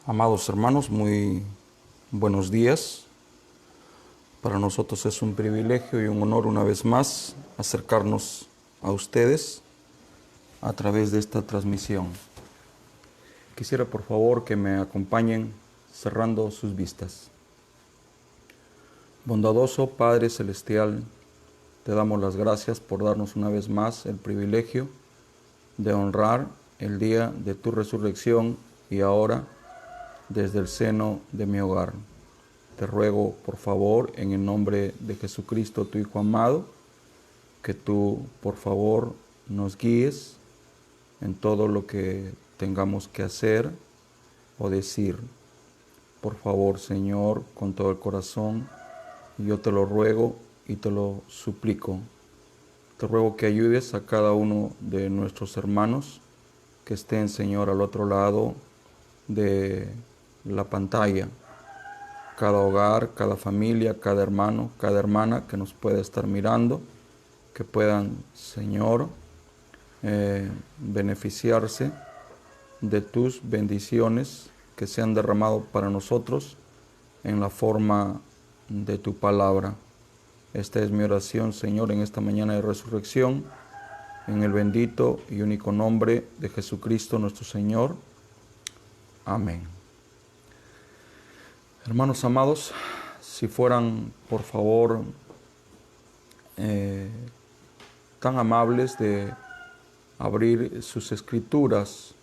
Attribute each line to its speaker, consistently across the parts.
Speaker 1: Amados hermanos, muy buenos días. Para nosotros es un privilegio y un honor una vez más acercarnos a ustedes a través de esta transmisión. Quisiera por favor que me acompañen cerrando sus vistas. Bondadoso Padre Celestial, te damos las gracias por darnos una vez más el privilegio de honrar el día de tu resurrección y ahora desde el seno de mi hogar. Te ruego, por favor, en el nombre de Jesucristo, tu Hijo amado, que tú, por favor, nos guíes en todo lo que tengamos que hacer o decir. Por favor, Señor, con todo el corazón, yo te lo ruego y te lo suplico. Te ruego que ayudes a cada uno de nuestros hermanos que estén, Señor, al otro lado de la pantalla. Cada hogar, cada familia, cada hermano, cada hermana que nos pueda estar mirando, que puedan, Señor, beneficiarse de tus bendiciones que se han derramado para nosotros en la forma de tu palabra. Esta es mi oración, Señor, en esta mañana de resurrección, en el bendito y único nombre de Jesucristo nuestro Señor. Amén. Hermanos amados, si fueran, por favor, tan amables de abrir sus escrituras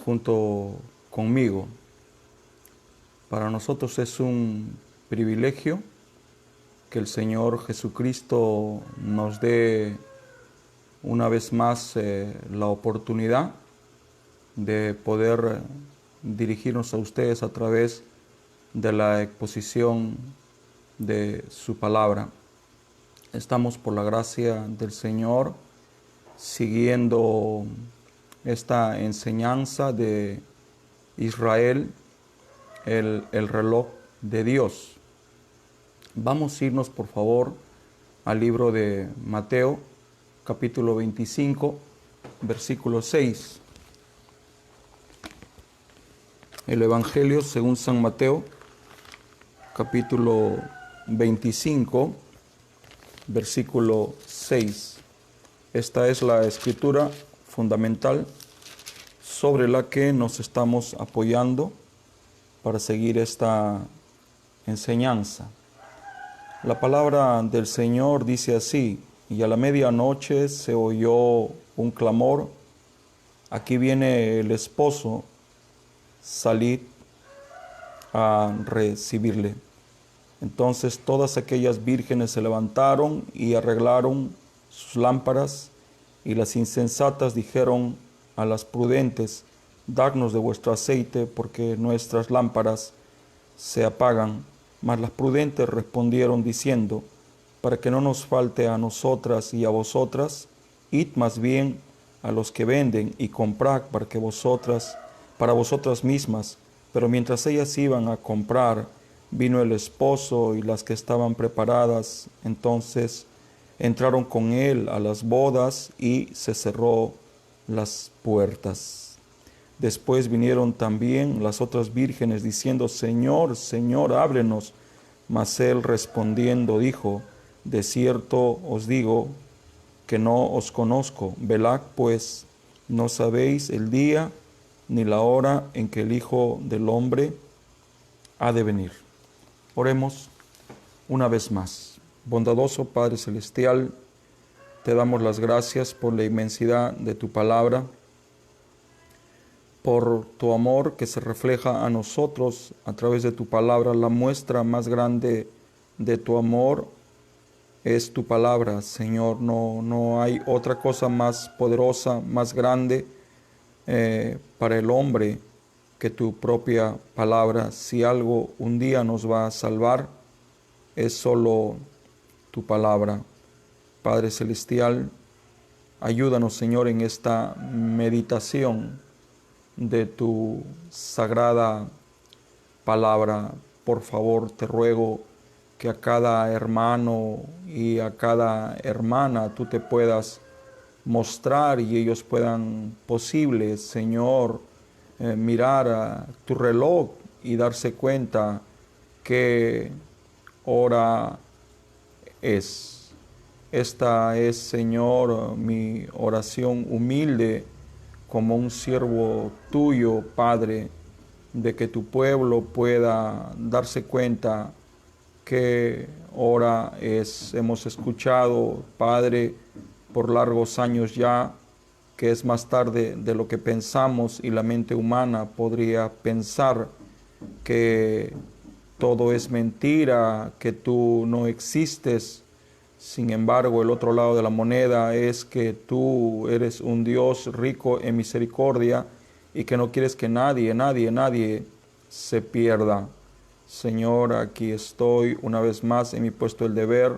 Speaker 1: junto conmigo. Para nosotros es un privilegio que el Señor Jesucristo nos dé una vez más la oportunidad de poder dirigirnos a ustedes a través de la exposición de su palabra. Estamos, por la gracia del Señor, siguiendo esta enseñanza de Israel, el reloj de Dios. Vamos a irnos, por favor, al libro de Mateo, capítulo 25, versículo 6. El Evangelio según San Mateo, capítulo 25, versículo 6. Esta es la escritura fundamental sobre la que nos estamos apoyando para seguir esta enseñanza. La palabra del Señor dice así: y a la medianoche se oyó un clamor, aquí viene el esposo, salid a recibirle. Entonces todas aquellas vírgenes se levantaron y arreglaron sus lámparas, y las insensatas dijeron a las prudentes: dadnos de vuestro aceite, porque nuestras lámparas se apagan. Mas las prudentes respondieron diciendo: para que no nos falte a nosotras y a vosotras, id más bien a los que venden y comprad para vosotras mismas. Pero mientras ellas iban a comprar, vino el esposo, y las que estaban preparadas entonces entraron con él a las bodas, y se cerró las puertas. Después vinieron también las otras vírgenes diciendo: Señor, Señor, ábrenos. Mas él respondiendo dijo: de cierto os digo que no os conozco. Velad pues, no sabéis el día ni la hora en que el Hijo del Hombre ha de venir. Oremos una vez más. Bondadoso Padre Celestial, te damos las gracias por la inmensidad de tu palabra, por tu amor que se refleja a nosotros a través de tu palabra. La muestra más grande de tu amor es tu palabra, Señor. No hay otra cosa más poderosa, más grande para el hombre que tu propia palabra. Si algo un día nos va a salvar, es solo tu palabra. Padre Celestial, ayúdanos, Señor, en esta meditación de tu sagrada palabra. Por favor, te ruego que a cada hermano y a cada hermana tú te puedas mostrar y ellos puedan posible, Señor, mirar a tu reloj y darse cuenta qué hora es. Esta es, Señor, mi oración humilde como un siervo tuyo, Padre, de que tu pueblo pueda darse cuenta qué hora es. Hemos escuchado, Padre, por largos años ya, que es más tarde de lo que pensamos y la mente humana podría pensar, que todo es mentira, que tú no existes. Sin embargo, el otro lado de la moneda es que tú eres un Dios rico en misericordia y que no quieres que nadie se pierda. Señor, aquí estoy una vez más en mi puesto del deber,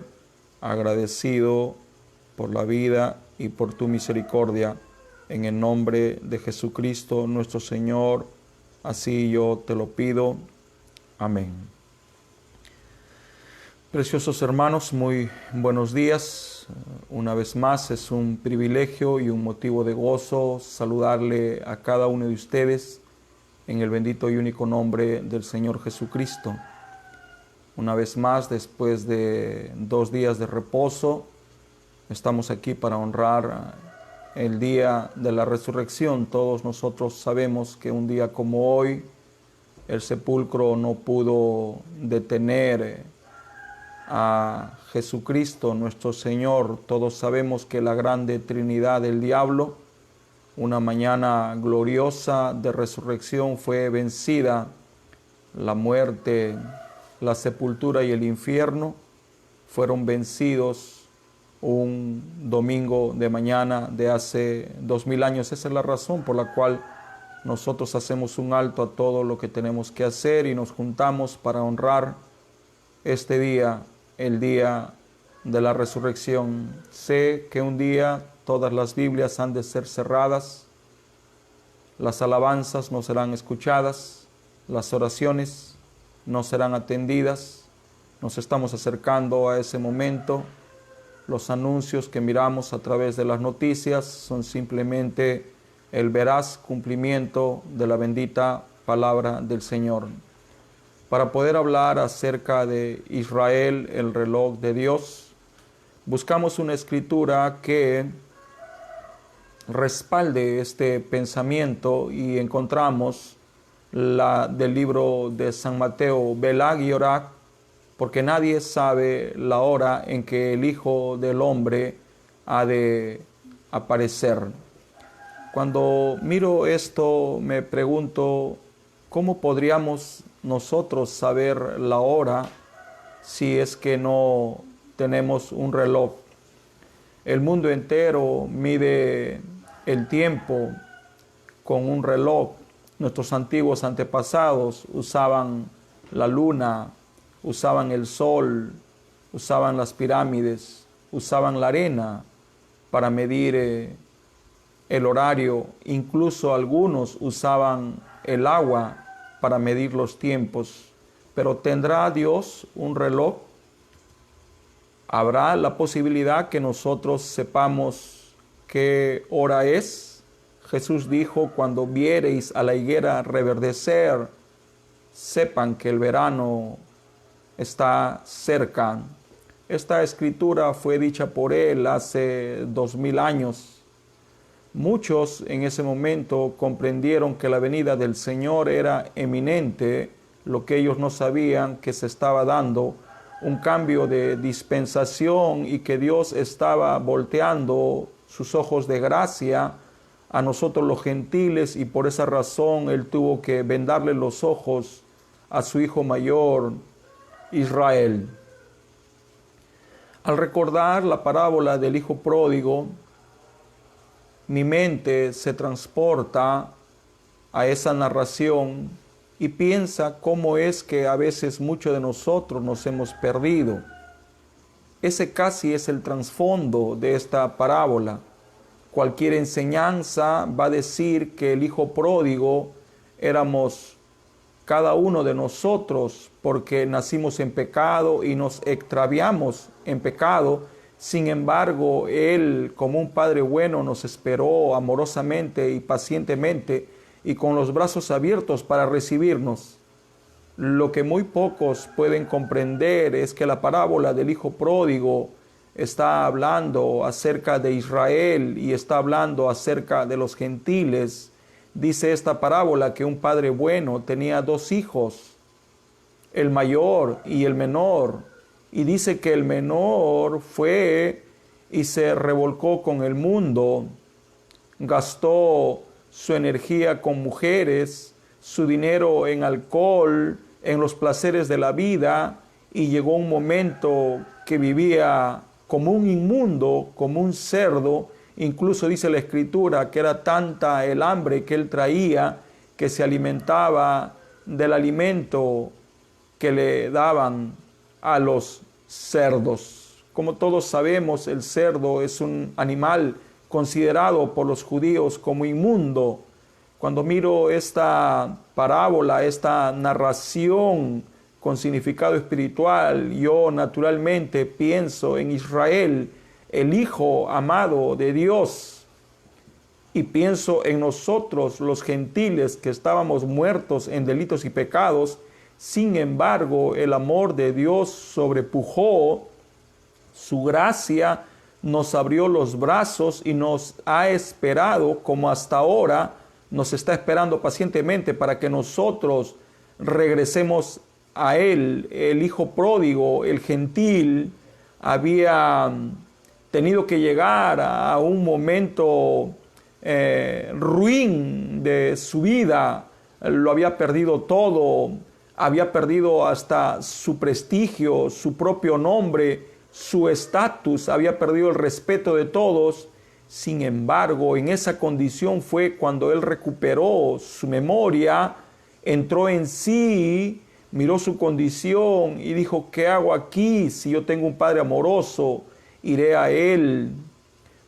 Speaker 1: agradecido por la vida y por tu misericordia. En el nombre de Jesucristo nuestro Señor, así yo te lo pido. Amén. Preciosos hermanos, muy buenos días. Una vez más es un privilegio y un motivo de gozo saludarle a cada uno de ustedes en el bendito y único nombre del Señor Jesucristo. Una vez más, después de 2 días de reposo, estamos aquí para honrar el día de la resurrección. Todos nosotros sabemos que un día como hoy, el sepulcro no pudo detener a Jesucristo nuestro Señor. Todos sabemos que la grande Trinidad del diablo, una mañana gloriosa de resurrección, fue vencida. La muerte, la sepultura y el infierno fueron vencidos un domingo de mañana de hace 2000 años. Esa es la razón por la cual nosotros hacemos un alto a todo lo que tenemos que hacer y nos juntamos para honrar este día, el día de la resurrección. Sé que un día todas las Biblias han de ser cerradas, las alabanzas no serán escuchadas, las oraciones no serán atendidas. Nos estamos acercando a ese momento. Los anuncios que miramos a través de las noticias son simplemente el veraz cumplimiento de la bendita palabra del Señor. Para poder hablar acerca de Israel, el reloj de Dios, buscamos una escritura que respalde este pensamiento y encontramos la del libro de San Mateo: Velag y orad, porque nadie sabe la hora en que el Hijo del Hombre ha de aparecer. Cuando miro esto me pregunto, ¿cómo podríamos nosotros saber la hora si es que no tenemos un reloj? El mundo entero mide el tiempo con un reloj. Nuestros antiguos antepasados usaban la luna, usaban el sol, usaban las pirámides, usaban la arena para medir el horario. Incluso algunos usaban el agua para medir los tiempos. Pero ¿tendrá Dios un reloj? ¿Habrá la posibilidad que nosotros sepamos qué hora es? Jesús dijo: cuando viereis a la higuera reverdecer, sepan que el verano está cerca. Esta escritura fue dicha por él hace 2000 años. Muchos en ese momento comprendieron que la venida del Señor era eminente. Lo que ellos no sabían, que se estaba dando un cambio de dispensación y que Dios estaba volteando sus ojos de gracia a nosotros los gentiles, y por esa razón Él tuvo que vendarle los ojos a su hijo mayor, Israel. Al recordar la parábola del hijo pródigo, mi mente se transporta a esa narración y piensa cómo es que a veces muchos de nosotros nos hemos perdido. Ese casi es el trasfondo de esta parábola. Cualquier enseñanza va a decir que el hijo pródigo éramos cada uno de nosotros, porque nacimos en pecado y nos extraviamos en pecado. Sin embargo, Él, como un Padre bueno, nos esperó amorosamente y pacientemente, y con los brazos abiertos para recibirnos. Lo que muy pocos pueden comprender es que la parábola del hijo pródigo está hablando acerca de Israel y está hablando acerca de los gentiles. Dice esta parábola que un padre bueno tenía dos hijos, el mayor y el menor, y dice que el menor fue y se revolcó con el mundo, gastó su energía con mujeres, su dinero en alcohol, en los placeres de la vida, y llegó un momento que vivía como un inmundo, como un cerdo. Incluso dice la Escritura que era tanta el hambre que él traía que se alimentaba del alimento que le daban a los cerdos. Como todos sabemos, el cerdo es un animal considerado por los judíos como inmundo. Cuando miro esta parábola, esta narración con significado espiritual, yo naturalmente pienso en Israel, el Hijo amado de Dios, y pienso en nosotros, los gentiles, que estábamos muertos en delitos y pecados. Sin embargo, el amor de Dios sobrepujó, su gracia nos abrió los brazos y nos ha esperado, como hasta ahora nos está esperando pacientemente para que nosotros regresemos a Él. El hijo pródigo, el gentil, había tenido que llegar a un momento ruin de su vida. Lo había perdido todo, había perdido hasta su prestigio, su propio nombre, su estatus, había perdido el respeto de todos. Sin embargo, en esa condición fue cuando él recuperó su memoria, entró en sí, miró su condición y dijo: ¿qué hago aquí si yo tengo un Padre amoroso? Iré a Él,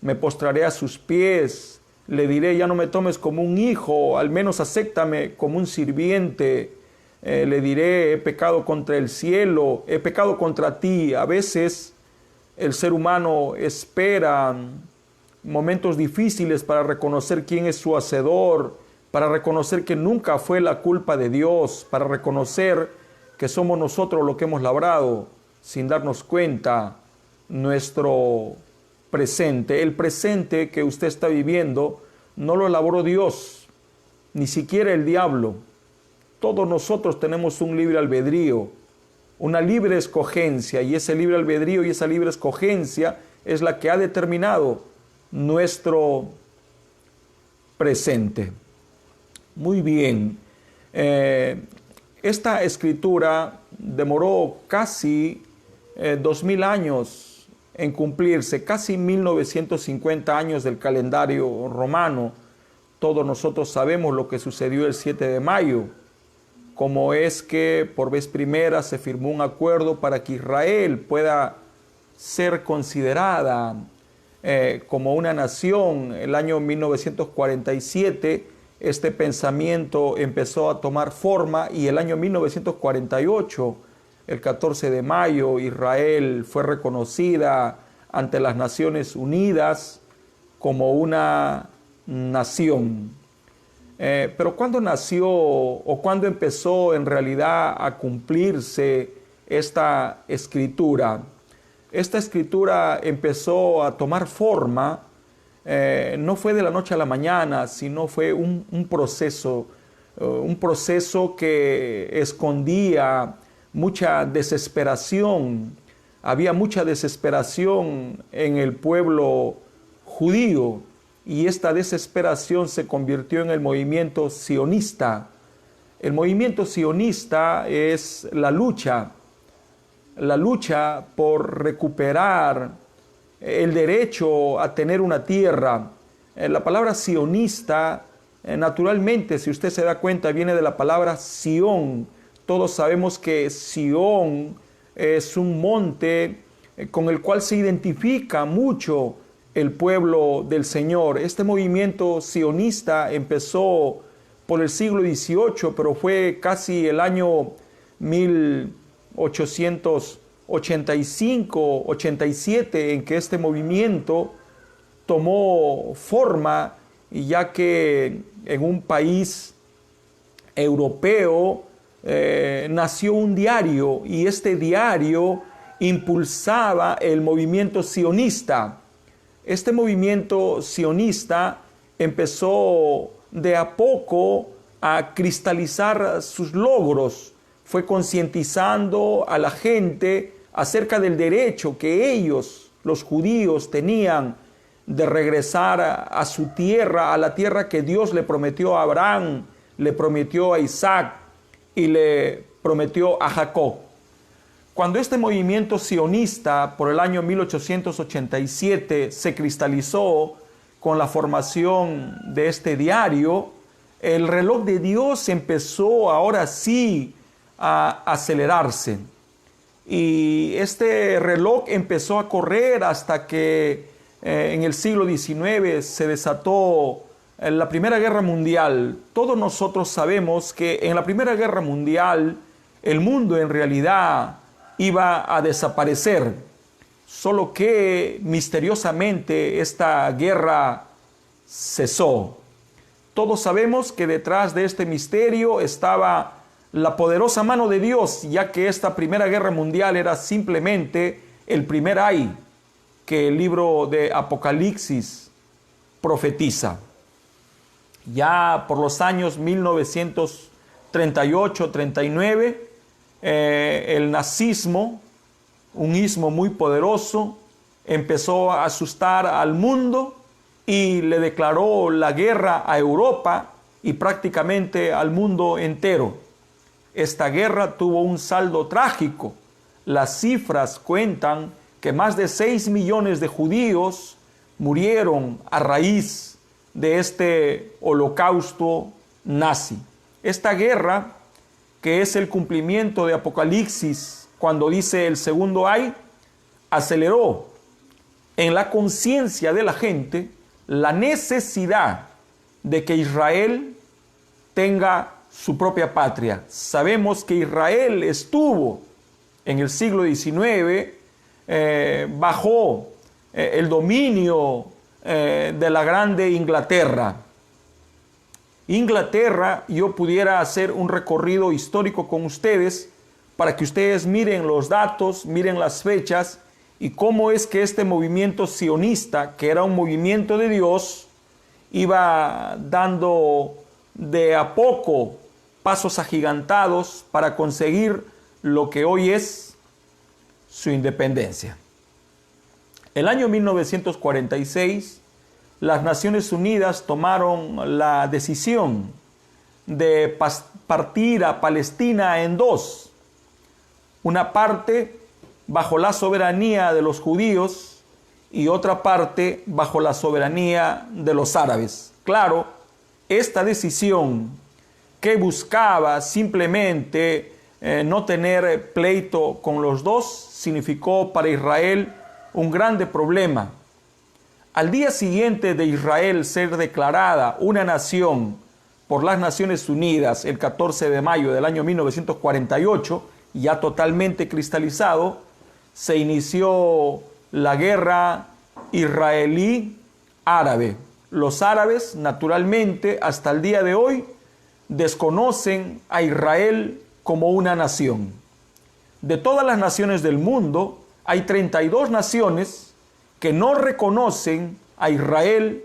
Speaker 1: me postraré a sus pies, le diré: ya no me tomes como un hijo, al menos acéptame como un sirviente. Le diré: he pecado contra el cielo, he pecado contra ti. A veces el ser humano espera momentos difíciles para reconocer quién es su hacedor, para reconocer que nunca fue la culpa de Dios, para reconocer que somos nosotros los que hemos labrado, sin darnos cuenta, nuestro presente. El presente que usted está viviendo no lo elaboró Dios, ni siquiera el diablo. Todos nosotros tenemos un libre albedrío, una libre escogencia, y ese libre albedrío y esa libre escogencia es la que ha determinado nuestro presente. Muy bien. Esta escritura demoró casi 2000 años en cumplirse, casi 1950 años del calendario romano. Todos nosotros sabemos lo que sucedió el 7 de mayo, como es que por vez primera se firmó un acuerdo para que Israel pueda ser considerada como una nación. El año 1947 este pensamiento empezó a tomar forma, y el año 1948, el 14 de mayo, Israel fue reconocida ante las Naciones Unidas como una nación. Pero ¿cuándo nació o cuándo empezó en realidad a cumplirse esta escritura? Esta escritura empezó a tomar forma, no fue de la noche a la mañana, sino fue un proceso que escondía mucha desesperación. Había mucha desesperación en el pueblo judío, y esta desesperación se convirtió en el movimiento sionista. El movimiento sionista es la lucha por recuperar el derecho a tener una tierra. La palabra sionista, naturalmente, si usted se da cuenta, viene de la palabra Sión. Todos sabemos que Sión es un monte con el cual se identifica mucho el pueblo del Señor. Este movimiento sionista empezó por el siglo XVIII, pero fue casi el año 1885-87 en que este movimiento tomó forma, ya que en un país europeo, nació un diario, y este diario impulsaba el movimiento sionista. Este movimiento sionista empezó de a poco a cristalizar sus logros, fue concientizando a la gente acerca del derecho que ellos, los judíos, tenían de regresar a su tierra, a la tierra que Dios le prometió a Abraham, le prometió a Isaac y le prometió a Jacob. Cuando este movimiento sionista por el año 1887 se cristalizó con la formación de este diario, el reloj de Dios empezó ahora sí a acelerarse. Y este reloj empezó a correr hasta que en el siglo XIX se desató la Primera Guerra Mundial. Todos nosotros sabemos que en la Primera Guerra Mundial el mundo en realidad iba a desaparecer, solo que misteriosamente esta guerra cesó. Todos sabemos que detrás de este misterio estaba la poderosa mano de Dios, ya que esta Primera Guerra Mundial era simplemente el primer ay que el libro de Apocalipsis profetiza. Ya por los años 1938-39, el nazismo, un ismo muy poderoso, empezó a asustar al mundo y le declaró la guerra a Europa y prácticamente al mundo entero. Esta guerra tuvo un saldo trágico. Las cifras cuentan que más de 6 millones de judíos murieron a raíz de este holocausto nazi. Esta guerra, que es el cumplimiento de Apocalipsis cuando dice el segundo ay, aceleró en la conciencia de la gente la necesidad de que Israel tenga su propia patria. Sabemos que Israel estuvo en el siglo XIX bajo el dominio de la grande Inglaterra. Inglaterra, yo pudiera hacer un recorrido histórico con ustedes para que ustedes miren los datos, miren las fechas y cómo es que este movimiento sionista, que era un movimiento de Dios, iba dando de a poco pasos agigantados para conseguir lo que hoy es su independencia. El año 1946, las Naciones Unidas tomaron la decisión de partir a Palestina en dos. Una parte bajo la soberanía de los judíos y otra parte bajo la soberanía de los árabes. Claro, esta decisión que buscaba simplemente no tener pleito con los dos, significó para Israel un grande problema. Al día siguiente de Israel ser declarada una nación por las Naciones Unidas, el 14 de mayo del año 1948, ya totalmente cristalizado, se inició la guerra israelí-árabe. Los árabes, naturalmente, hasta el día de hoy, desconocen a Israel como una nación. De todas las naciones del mundo, hay 32 naciones que no reconocen a Israel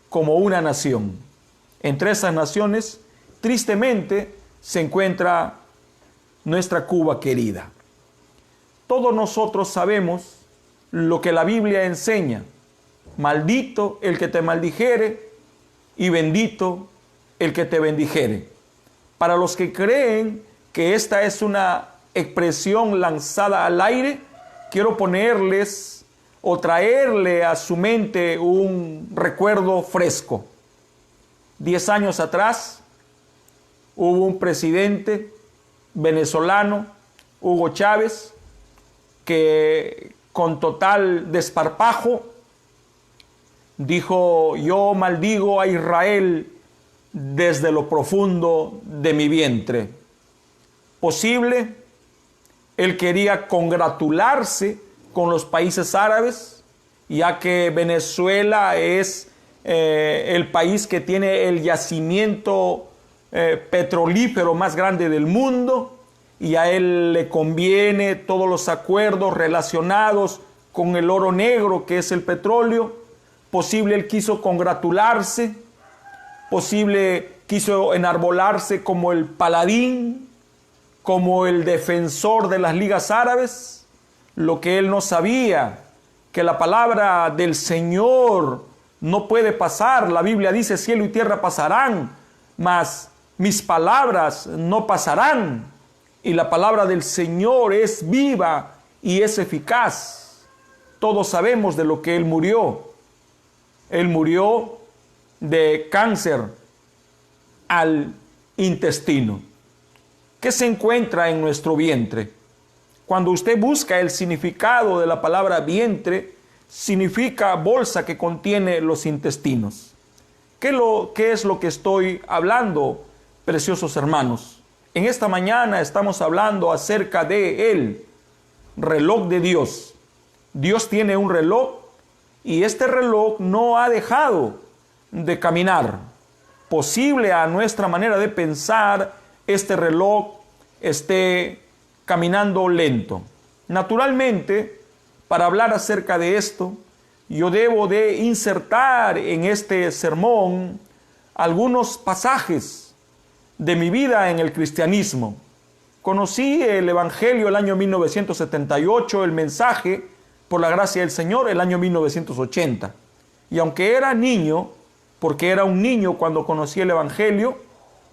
Speaker 1: como una nación. Entre esas naciones, tristemente, se encuentra nuestra Cuba querida. Todos nosotros sabemos lo que la Biblia enseña. Maldito el que te maldijere y bendito el que te bendijere. Para los que creen que esta es una expresión lanzada al aire, quiero ponerles o traerle a su mente un recuerdo fresco. 10 años atrás hubo un presidente venezolano, Hugo Chávez, que con total desparpajo dijo: yo maldigo a Israel desde lo profundo de mi vientre. Posible, él quería congratularse con los países árabes, ya que Venezuela es el país que tiene el yacimiento petrolífero más grande del mundo, y a él le conviene todos los acuerdos relacionados con el oro negro, que es el petróleo. Posible él quiso congratularse, posible quiso enarbolarse como el paladín, como el defensor de las ligas árabes. Lo que él no sabía, que la palabra del Señor no puede pasar. La Biblia dice: cielo y tierra pasarán, mas mis palabras no pasarán. Y la palabra del Señor es viva y es eficaz. Todos sabemos de lo que él murió. Él murió de cáncer al intestino, que se encuentra en nuestro vientre. Cuando usted busca el significado de la palabra vientre, significa bolsa que contiene los intestinos. ¿Qué es lo que estoy hablando, preciosos hermanos? En esta mañana estamos hablando acerca de el reloj de Dios. Dios tiene un reloj y este reloj no ha dejado de caminar. Posible a nuestra manera de pensar, este reloj esté caminando lento. Naturalmente, para hablar acerca de esto, yo debo de insertar en este sermón algunos pasajes de mi vida en el cristianismo. Conocí el Evangelio el año 1978, el mensaje, por la gracia del Señor, el año 1980. Y aunque era niño, porque era un niño cuando conocí el Evangelio,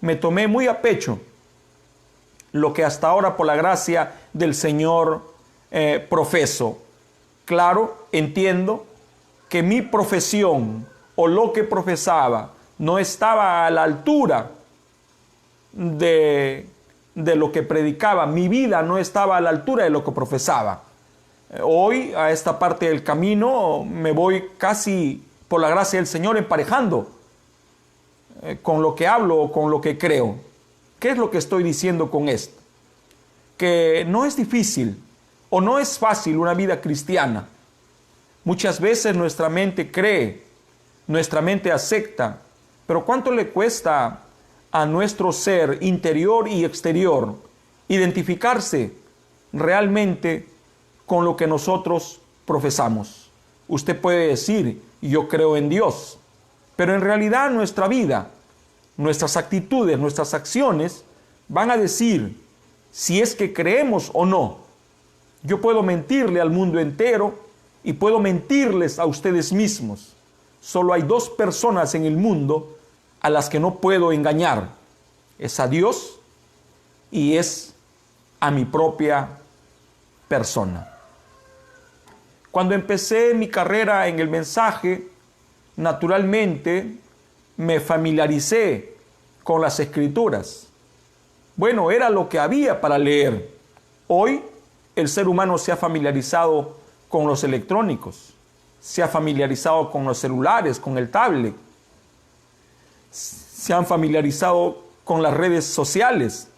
Speaker 1: me tomé muy a pecho lo que hasta ahora por la gracia del Señor profeso. Claro, entiendo que mi profesión o lo que profesaba no estaba a la altura de lo que predicaba. Mi vida no estaba a la altura de lo que profesaba. Hoy, a esta parte del camino, me voy casi, por la gracia del Señor, emparejando con lo que hablo o con lo que creo. ¿Qué es lo que estoy diciendo con esto? Que no es difícil o no es fácil una vida cristiana. Muchas veces nuestra mente cree, nuestra mente acepta, pero ¿cuánto le cuesta a nuestro ser interior y exterior identificarse realmente con lo que nosotros profesamos? Usted puede decir: yo creo en Dios, pero en realidad nuestra vida, nuestras actitudes, nuestras acciones van a decir si es que creemos o no. Yo puedo mentirle al mundo entero y puedo mentirles a ustedes mismos. Solo hay dos personas en el mundo a las que no puedo engañar. Es a Dios y es a mi propia persona. Cuando empecé mi carrera en el mensaje, naturalmente me familiaricé con las Escrituras. Bueno, era lo que había para leer. Hoy el ser humano se ha familiarizado con los electrónicos, se ha familiarizado con los celulares, con el tablet, se han familiarizado con las redes sociales,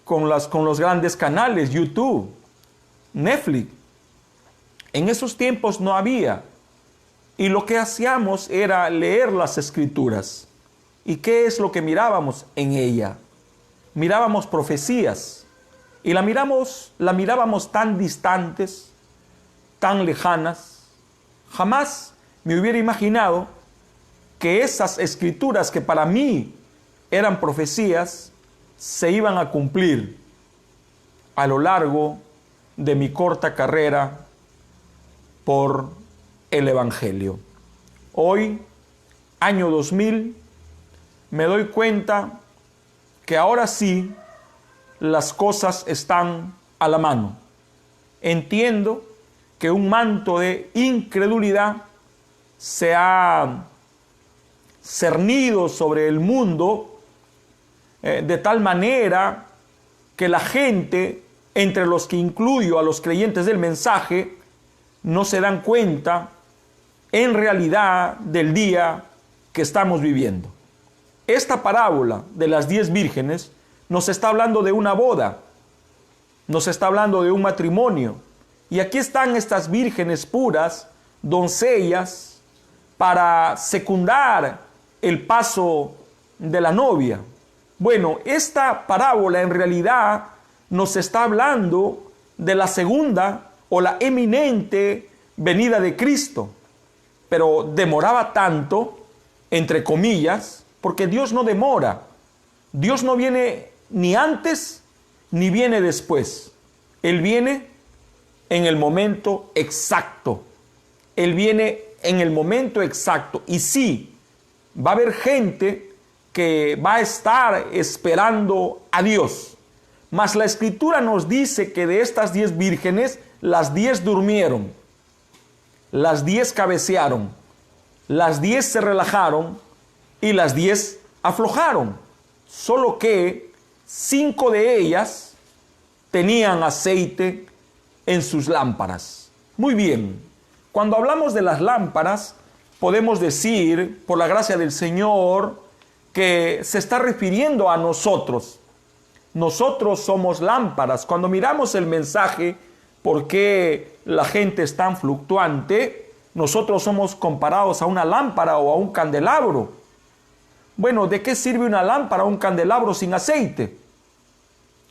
Speaker 1: con los grandes canales, YouTube, Netflix. En esos tiempos no había, y lo que hacíamos era leer las Escrituras. ¿Y qué es lo que mirábamos en ella? Mirábamos profecías, y la mirábamos tan distantes, tan lejanas. Jamás me hubiera imaginado que esas Escrituras que para mí eran profecías se iban a cumplir a lo largo de mi corta carrera por el Evangelio. Hoy, año 2000, me doy cuenta que ahora sí las cosas están a la mano. Entiendo que un manto de incredulidad se ha cernido sobre el mundo de tal manera que la gente, entre los que incluyo a los creyentes del mensaje, no se dan cuenta en realidad del día que estamos viviendo. Esta parábola de las 10 vírgenes nos está hablando de una boda, nos está hablando de un matrimonio. Y aquí están estas vírgenes puras, doncellas, para secundar el paso de la novia. Bueno, esta parábola en realidad nos está hablando de la segunda o la eminente venida de Cristo, pero demoraba tanto, entre comillas, porque Dios no demora. Dios no viene ni antes ni viene después. Él viene en el momento exacto. Él viene en el momento exacto. Y sí, va a haber gente que va a estar esperando a Dios. Mas la Escritura nos dice que de estas 10 vírgenes, las 10 durmieron, las 10 cabecearon, las 10 se relajaron y las 10 aflojaron. Solo que 5 de ellas tenían aceite en sus lámparas. Muy bien, cuando hablamos de las lámparas, podemos decir, por la gracia del Señor, que se está refiriendo a nosotros. Nosotros somos lámparas. Cuando miramos el mensaje, ¿por qué la gente es tan fluctuante? Nosotros somos comparados a una lámpara o a un candelabro. Bueno, ¿de qué sirve una lámpara o un candelabro sin aceite?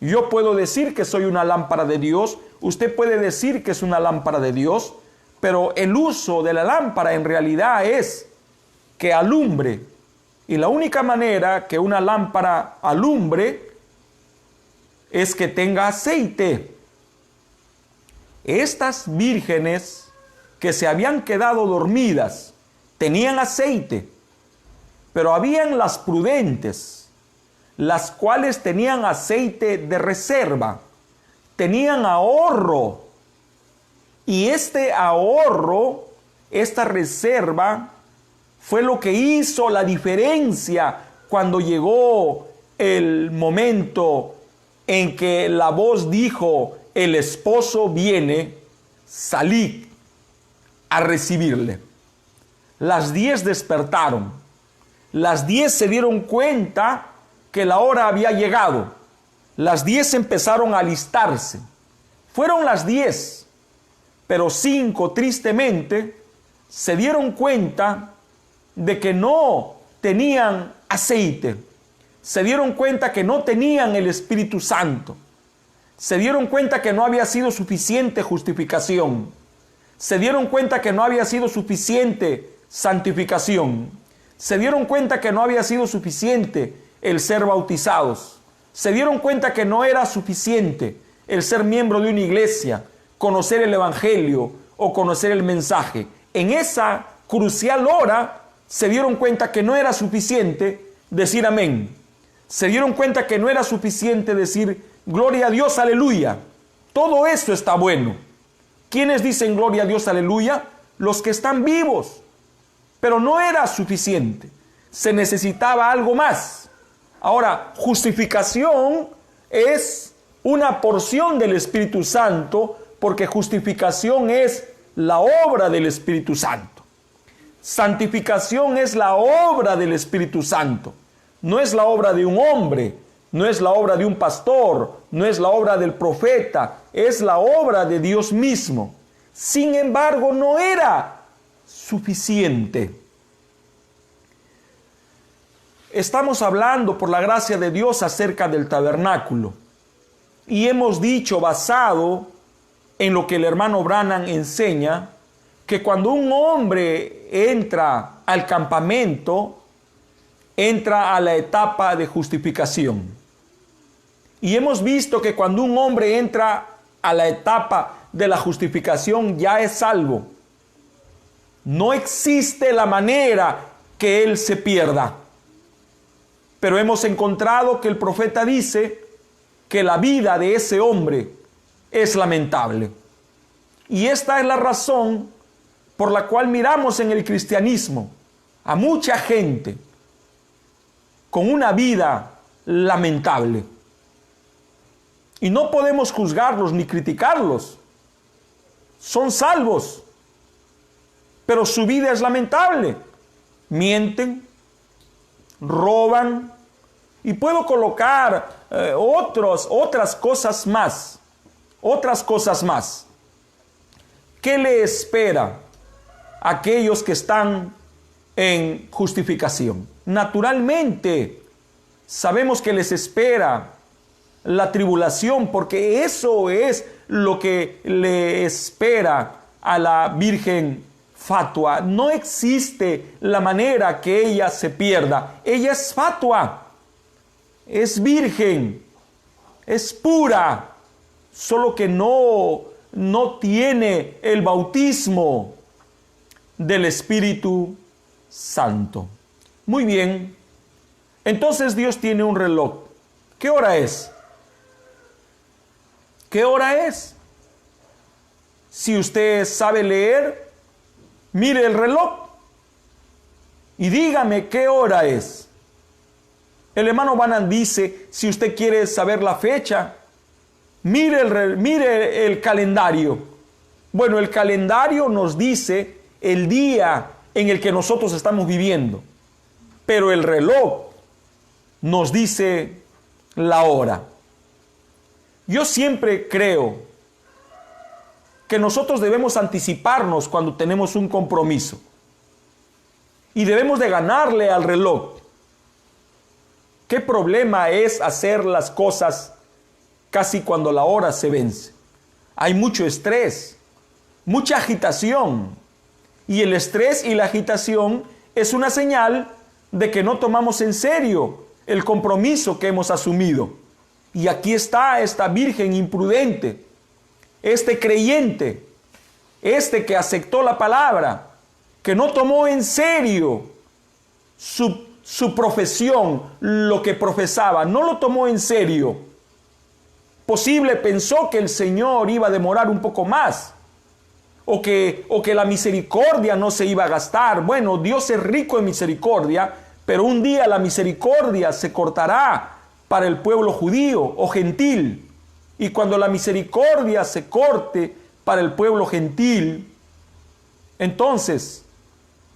Speaker 1: Yo puedo decir que soy una lámpara de Dios, usted puede decir que es una lámpara de Dios, pero el uso de la lámpara en realidad es que alumbre. Y la única manera que una lámpara alumbre es que tenga aceite. Estas vírgenes que se habían quedado dormidas tenían aceite, pero habían las prudentes, las cuales tenían aceite de reserva, tenían ahorro. Y este ahorro, esta reserva, fue lo que hizo la diferencia cuando llegó el momento en que la voz dijo, el esposo viene, salid a recibirle. Las 10 despertaron. Las 10 se dieron cuenta que la hora había llegado. Las 10 empezaron a alistarse. Fueron las 10, pero 5 tristemente se dieron cuenta de que no tenían aceite. Se dieron cuenta que no tenían el Espíritu Santo. Se dieron cuenta que no había sido suficiente justificación. Se dieron cuenta que no había sido suficiente santificación. Se dieron cuenta que no había sido suficiente el ser bautizados. Se dieron cuenta que no era suficiente el ser miembro de una iglesia, conocer el Evangelio o conocer el mensaje. En esa crucial hora se dieron cuenta que no era suficiente decir amén. Se dieron cuenta que no era suficiente decir gloria a Dios, aleluya. Todo eso está bueno. ¿Quiénes dicen gloria a Dios, aleluya? Los que están vivos. Pero no era suficiente. Se necesitaba algo más. Ahora, justificación es una porción del Espíritu Santo, porque justificación es la obra del Espíritu Santo. Santificación es la obra del Espíritu Santo. No es la obra de un hombre, no es la obra de un pastor, no es la obra del profeta, es la obra de Dios mismo. Sin embargo, no era suficiente. Estamos hablando por la gracia de Dios acerca del tabernáculo y hemos dicho, basado en lo que el hermano Branham enseña, que cuando un hombre entra al campamento, entra a la etapa de justificación. Y hemos visto que cuando un hombre entra a la etapa de la justificación, ya es salvo. No existe la manera que él se pierda. Pero hemos encontrado que el profeta dice que la vida de ese hombre es lamentable. Y esta es la razón por la cual miramos en el cristianismo a mucha gente con una vida lamentable. Y no podemos juzgarlos ni criticarlos. Son salvos, pero su vida es lamentable. Mienten, roban, y puedo colocar otras cosas más. Otras cosas más. ¿Qué le espera a aquellos que están en justificación. Naturalmente, sabemos que les espera la tribulación, porque eso es lo que le espera a la Virgen fatua. No existe la manera que ella se pierda. Ella es fatua, es virgen, es pura, solo que no tiene el bautismo del Espíritu Santo. Muy bien, entonces Dios tiene un reloj. ¿Qué hora es? ¿Qué hora es? Si usted sabe leer, mire el reloj y dígame qué hora es. El hermano Branham dice, si usted quiere saber la fecha, mire el calendario. Bueno, el calendario nos dice el día en el que nosotros estamos viviendo, pero el reloj nos dice la hora. Yo siempre creo que nosotros debemos anticiparnos cuando tenemos un compromiso y debemos de ganarle al reloj. ¿Qué problema es hacer las cosas casi cuando la hora se vence? Hay mucho estrés, mucha agitación, y el estrés y la agitación es una señal de que no tomamos en serio el compromiso que hemos asumido. Y aquí está esta virgen imprudente, este creyente, este que aceptó la palabra, que no tomó en serio su profesión, lo que profesaba, no lo tomó en serio. Posible pensó que el Señor iba a demorar un poco más, o que la misericordia no se iba a gastar. Bueno, Dios es rico en misericordia, pero un día la misericordia se cortará para el pueblo judío o gentil. Y cuando la misericordia se corte para el pueblo gentil, entonces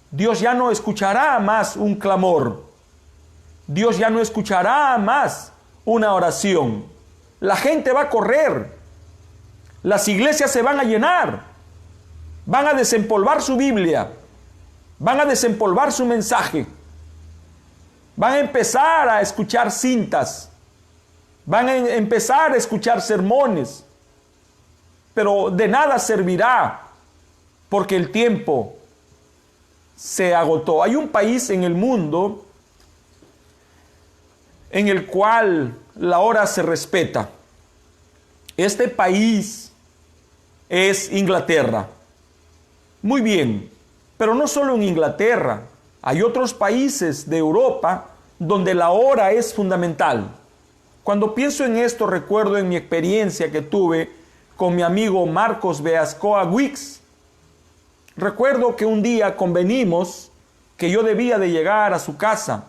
Speaker 1: Dios ya no escuchará más un clamor. Dios ya no escuchará más una oración. La gente va a correr. Las iglesias se van a llenar. Van a desempolvar su Biblia. Van a desempolvar su mensaje. Van a empezar a escuchar cintas. Van a empezar a escuchar sermones. Pero de nada servirá, porque el tiempo se agotó. Hay un país en el mundo en el cual la hora se respeta. Este país es Inglaterra. Muy bien, pero no solo en Inglaterra. Hay otros países de Europa donde la hora es fundamental. Cuando pienso en esto, recuerdo en mi experiencia que tuve con mi amigo Marcos Beascoa Wicks. Recuerdo que un día convenimos que yo debía de llegar a su casa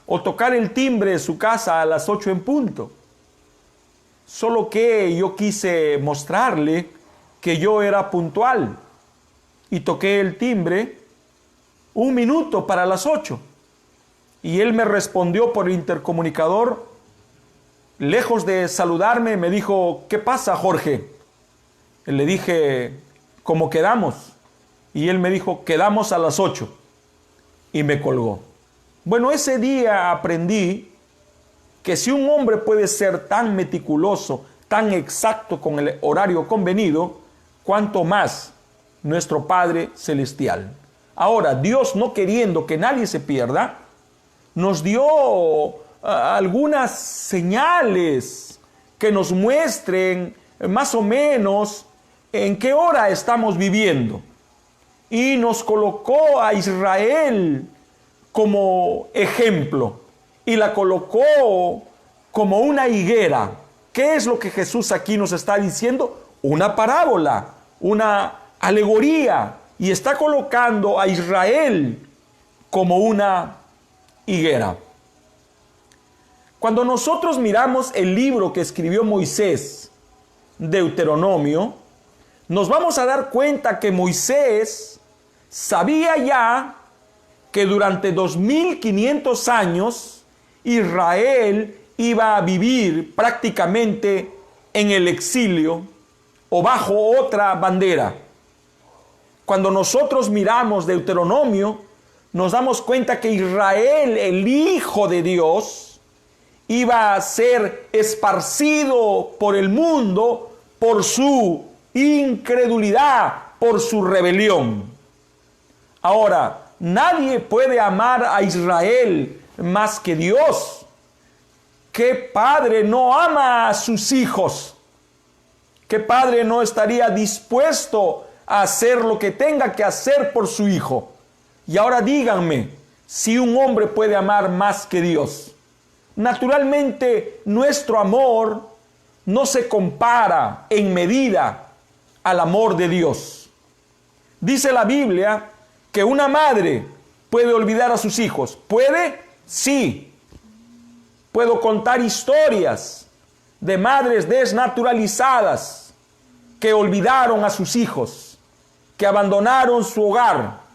Speaker 1: o tocar el timbre de su casa a las 8 en punto. Solo que yo quise mostrarle que yo era puntual y toqué el timbre 1 minuto para las 8. Y él me respondió por el intercomunicador, lejos de saludarme, me dijo, ¿qué pasa, Jorge? Le dije, ¿cómo quedamos? Y él me dijo, quedamos a las 8. Y me colgó. Bueno, ese día aprendí que si un hombre puede ser tan meticuloso, tan exacto con el horario convenido, cuanto más nuestro Padre Celestial. Ahora, Dios, no queriendo que nadie se pierda, nos dio algunas señales que nos muestren más o menos en qué hora estamos viviendo. Y nos colocó a Israel como ejemplo y la colocó como una higuera. ¿Qué es lo que Jesús aquí nos está diciendo? Una parábola, una alegoría, y está colocando a Israel como una higuera. Cuando nosotros miramos el libro que escribió Moisés, Deuteronomio, nos vamos a dar cuenta que Moisés sabía ya que durante 2500 años Israel iba a vivir prácticamente en el exilio o bajo otra bandera. Cuando nosotros miramos Deuteronomio, nos damos cuenta que Israel, el Hijo de Dios, iba a ser esparcido por el mundo por su incredulidad, por su rebelión. Ahora, nadie puede amar a Israel más que Dios. ¿Qué padre no ama a sus hijos? ¿Qué padre no estaría dispuesto a hacer lo que tenga que hacer por su hijo? Y ahora díganme, si un hombre puede amar más que Dios. Naturalmente, nuestro amor no se compara en medida al amor de Dios. Dice la Biblia que una madre puede olvidar a sus hijos. ¿Puede? Sí. Puedo contar historias de madres desnaturalizadas que olvidaron a sus hijos, que abandonaron su hogar,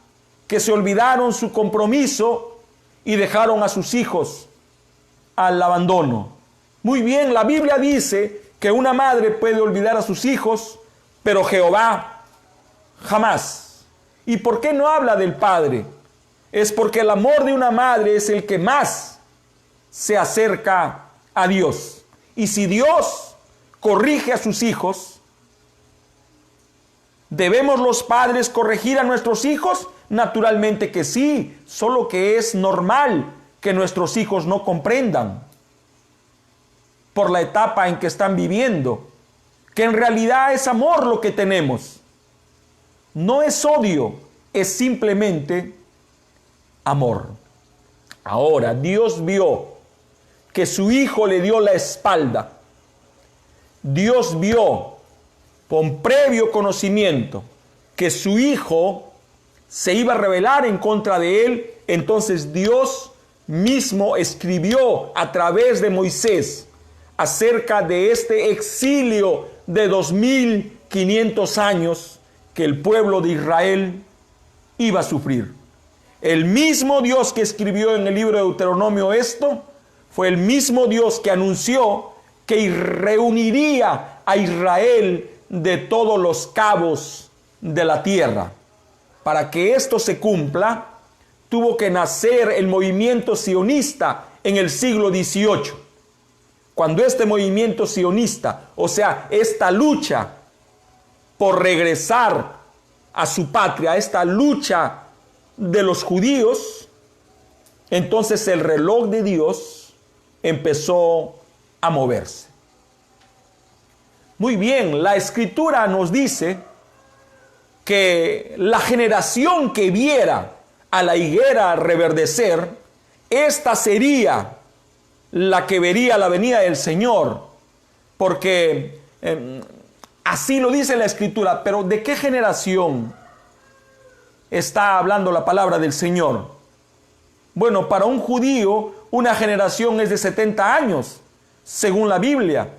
Speaker 1: que se olvidaron su compromiso y dejaron a sus hijos al abandono. Muy bien, la Biblia dice que una madre puede olvidar a sus hijos, pero Jehová jamás. ¿Y por qué no habla del padre? Es porque el amor de una madre es el que más se acerca a Dios. Y si Dios corrige a sus hijos, ¿debemos los padres corregir a nuestros hijos? Naturalmente que sí, solo que es normal que nuestros hijos no comprendan por la etapa en que están viviendo, que en realidad es amor lo que tenemos. No es odio, es simplemente amor. Ahora, Dios vio que su hijo le dio la espalda. Dios vio con previo conocimiento que su hijo se iba a rebelar en contra de él. Entonces Dios mismo escribió a través de Moisés acerca de este exilio de 2500 años que el pueblo de Israel iba a sufrir. El mismo Dios que escribió en el libro de Deuteronomio esto, fue el mismo Dios que anunció que reuniría a Israel de todos los cabos de la tierra. Para que esto se cumpla, tuvo que nacer el movimiento sionista en el siglo XVIII. Cuando este movimiento sionista, o sea, esta lucha por regresar a su patria, esta lucha de los judíos, entonces el reloj de Dios empezó a moverse. Muy bien, la Escritura nos dice que la generación que viera a la higuera reverdecer, esta sería la que vería la venida del Señor, porque así lo dice la Escritura. Pero ¿de qué generación está hablando la palabra del Señor? Bueno, para un judío una generación es de 70 años, según la Biblia.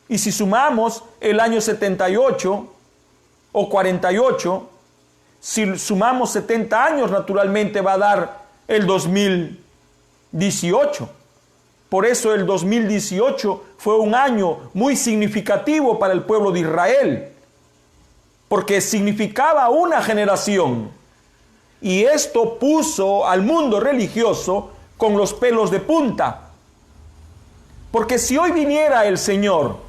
Speaker 1: Y si sumamos el año 78 o 48, si sumamos 70 años, naturalmente va a dar el 2018. Por eso el 2018 fue un año muy significativo para el pueblo de Israel, porque significaba una generación. Y esto puso al mundo religioso con los pelos de punta. Porque si hoy viniera el Señor,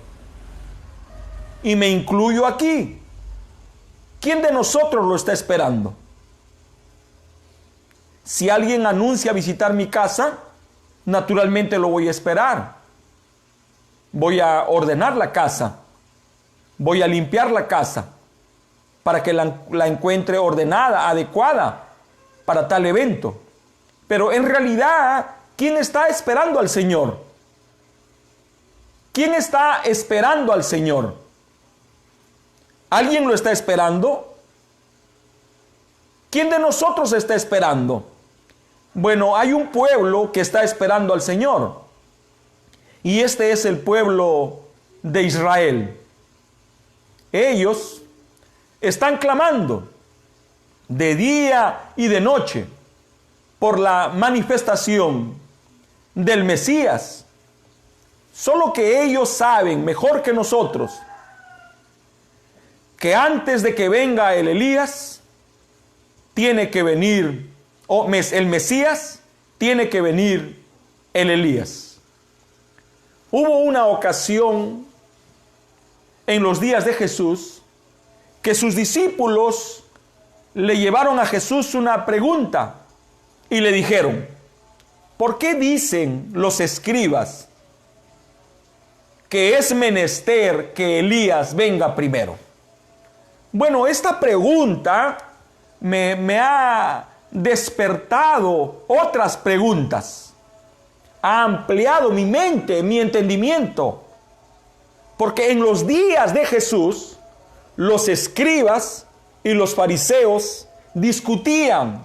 Speaker 1: y me incluyo aquí, ¿quién de nosotros lo está esperando? Si alguien anuncia visitar mi casa, naturalmente lo voy a esperar. Voy a ordenar la casa. Voy a limpiar la casa para que la encuentre ordenada, adecuada para tal evento. Pero en realidad, ¿quién está esperando al Señor? ¿Quién está esperando al Señor? ¿Alguien lo está esperando? ¿Quién de nosotros está esperando? Bueno, hay un pueblo que está esperando al Señor. Y este es el pueblo de Israel. Ellos están clamando de día y de noche por la manifestación del Mesías. Solo que ellos saben mejor que nosotros que antes de que venga el Elías, tiene que venir el Mesías, tiene que venir el Elías. Hubo una ocasión en los días de Jesús que sus discípulos le llevaron a Jesús una pregunta y le dijeron: ¿por qué dicen los escribas que es menester que Elías venga primero? Bueno, esta pregunta me ha despertado otras preguntas, ha ampliado mi mente, mi entendimiento, porque en los días de Jesús los escribas y los fariseos discutían,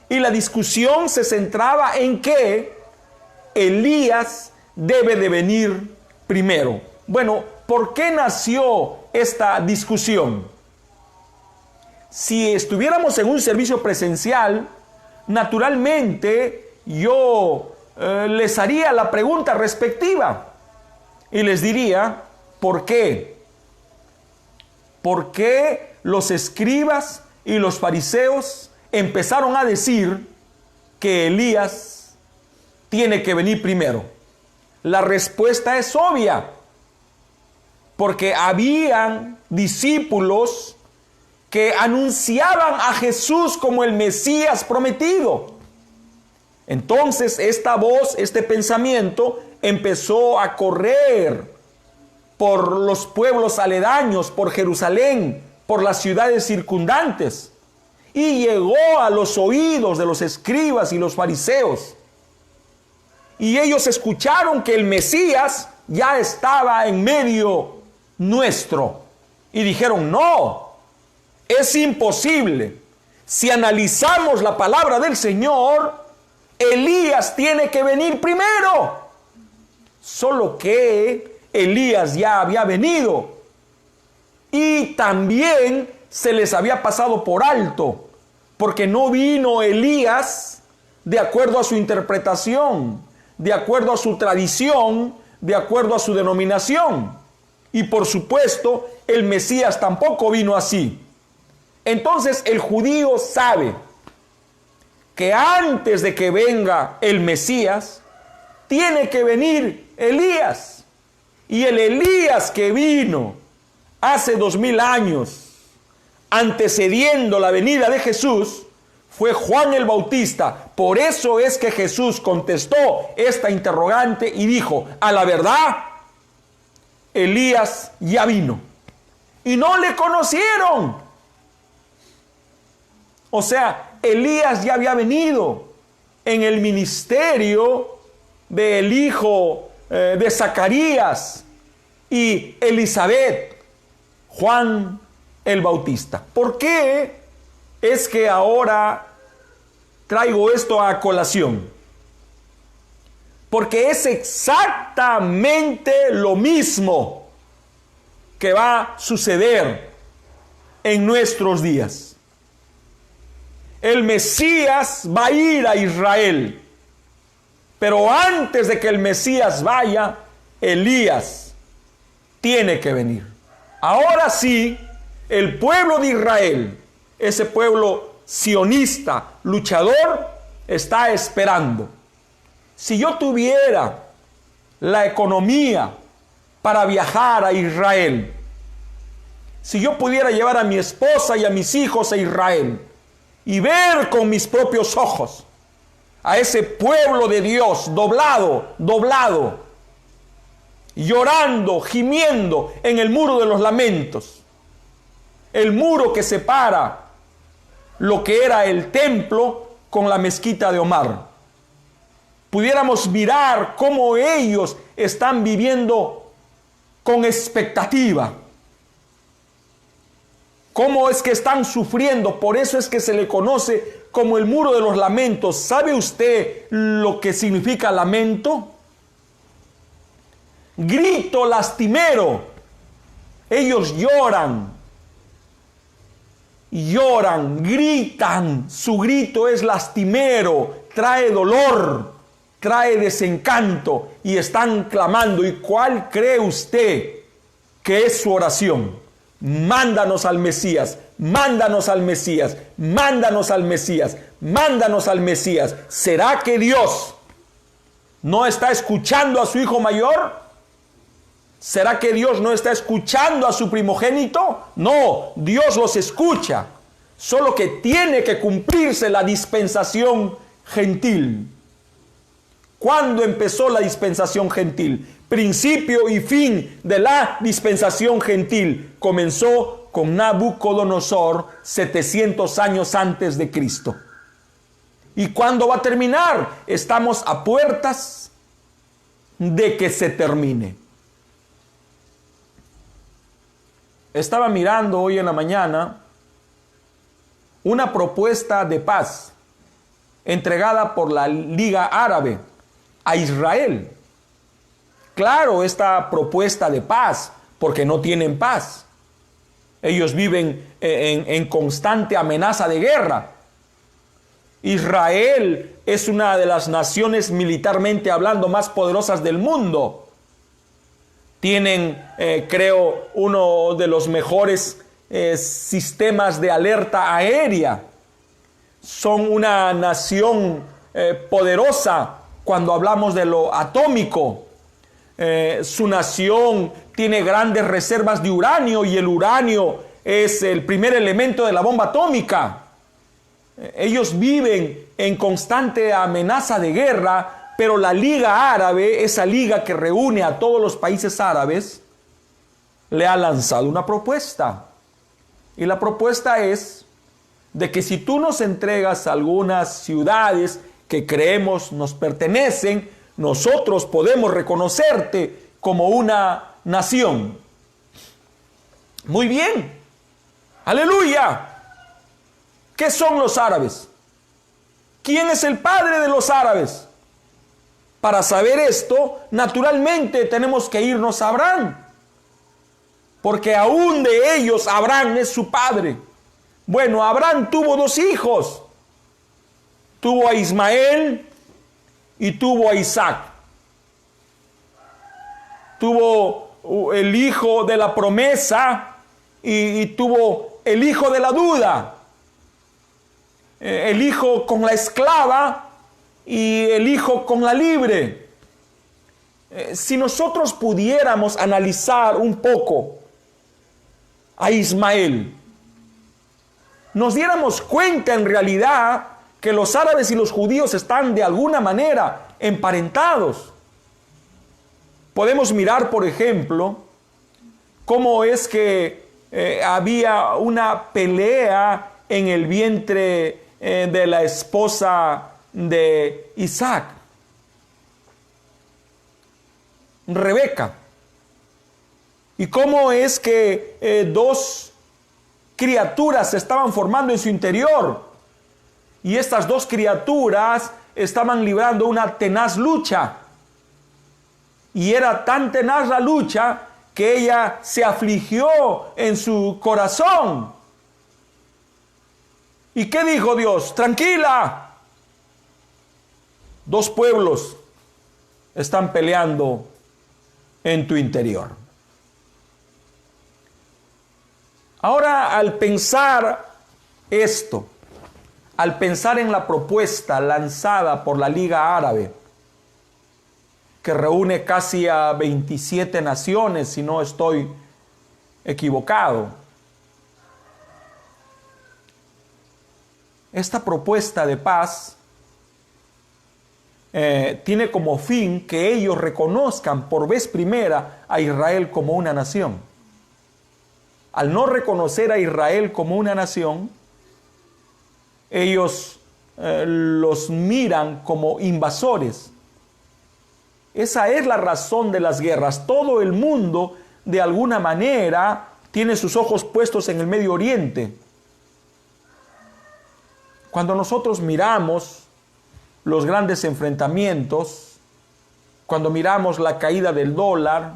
Speaker 1: y la discusión se centraba en que Elías debe de venir primero. Bueno, ¿por qué nació esta discusión? Si estuviéramos en un servicio presencial, naturalmente yo les haría la pregunta respectiva y les diría: ¿por qué? ¿Por qué los escribas y los fariseos empezaron a decir que Elías tiene que venir primero? La respuesta es obvia, porque habían discípulos que anunciaban a Jesús como el Mesías prometido. Entonces esta voz, este pensamiento empezó a correr por los pueblos aledaños, por Jerusalén, por las ciudades circundantes, y llegó a los oídos de los escribas y los fariseos. Y ellos escucharon que el Mesías ya estaba en medio nuestro. Y dijeron: no, es imposible. Si analizamos la palabra del Señor, Elías tiene que venir primero. Solo que Elías ya había venido y también se les había pasado por alto, porque no vino Elías de acuerdo a su interpretación, de acuerdo a su tradición, de acuerdo a su denominación. Y por supuesto, el Mesías tampoco vino así. Entonces el judío sabe que antes de que venga el Mesías, tiene que venir Elías. Y el Elías que vino hace 2000 años, antecediendo la venida de Jesús, fue Juan el Bautista. Por eso es que Jesús contestó esta interrogante y dijo: a la verdad, Elías ya vino. Y no le conocieron. O sea, Elías ya había venido en el ministerio del hijo de Zacarías y Elizabeth, Juan el Bautista. ¿Por qué es que ahora traigo esto a colación? Porque es exactamente lo mismo que va a suceder en nuestros días. El Mesías va a ir a Israel, pero antes de que el Mesías vaya, Elías tiene que venir. Ahora sí, el pueblo de Israel, ese pueblo sionista, luchador, está esperando. Si yo tuviera la economía para viajar a Israel, si yo pudiera llevar a mi esposa y a mis hijos a Israel y ver con mis propios ojos a ese pueblo de Dios doblado, llorando, gimiendo en el muro de los lamentos, el muro que separa lo que era el templo con la mezquita de Omar, pudiéramos mirar cómo ellos están viviendo con expectativa, cómo es que están sufriendo. Por eso es que se le conoce como el muro de los lamentos. ¿Sabe usted lo que significa lamento? Grito lastimero. Ellos lloran, gritan. Su grito es lastimero, trae dolor, trae desencanto, y están clamando. ¿Y cuál cree usted que es su oración? mándanos al Mesías, mándanos al Mesías, mándanos al Mesías, mándanos al Mesías. ¿Será que Dios no está escuchando a su hijo mayor? ¿Será que Dios no está escuchando a su primogénito? No, Dios los escucha, solo que tiene que cumplirse la dispensación gentil. ¿Cuándo empezó la dispensación gentil? Principio y fin de la dispensación gentil comenzó con Nabucodonosor 700 años antes de Cristo. ¿Y cuándo va a terminar? Estamos a puertas de que se termine. Estaba mirando hoy en la mañana una propuesta de paz entregada por la Liga Árabe a Israel. Claro, esta propuesta de paz, porque no tienen paz. Ellos viven en constante amenaza de guerra. Israel es una de las naciones militarmente hablando más poderosas del mundo. Tienen, creo, uno de los mejores sistemas de alerta aérea. Son una nación poderosa cuando hablamos de lo atómico. Su nación tiene grandes reservas de uranio y el uranio es el primer elemento de la bomba atómica. Ellos viven en constante amenaza de guerra, pero la Liga Árabe, esa liga que reúne a todos los países árabes, le ha lanzado una propuesta. Y la propuesta es de que si tú nos entregas algunas ciudades que creemos nos pertenecen, nosotros podemos reconocerte como una nación. Muy bien. Aleluya. ¿Qué son los árabes? ¿Quién es el padre de los árabes? Para saber esto, naturalmente tenemos que irnos a Abraham. Porque aún de ellos Abraham es su padre. Bueno, Abraham tuvo dos hijos. Tuvo a Ismael y tuvo a Isaac. Tuvo el hijo de la promesa y tuvo el hijo de la duda. El hijo con la esclava y el hijo con la libre. Si nosotros pudiéramos analizar un poco a Ismael, nos diéramos cuenta en realidad que los árabes y los judíos están de alguna manera emparentados. Podemos mirar, por ejemplo, cómo es que había una pelea en el vientre de la esposa de Isaac, Rebeca. Y cómo es que dos criaturas se estaban formando en su interior. Y estas dos criaturas estaban librando una tenaz lucha. Y era tan tenaz la lucha que ella se afligió en su corazón. ¿Y qué dijo Dios? Tranquila. Dos pueblos están peleando en tu interior. Ahora, al pensar esto, al pensar en la propuesta lanzada por la Liga Árabe, que reúne casi a 27 naciones, si no estoy equivocado, esta propuesta de paz tiene como fin que ellos reconozcan por vez primera a Israel como una nación. Al no reconocer a Israel como una nación, ellos los miran como invasores. Esa es la razón de las guerras. Todo el mundo, de alguna manera, tiene sus ojos puestos en el Medio Oriente. Cuando nosotros miramos los grandes enfrentamientos, cuando miramos la caída del dólar,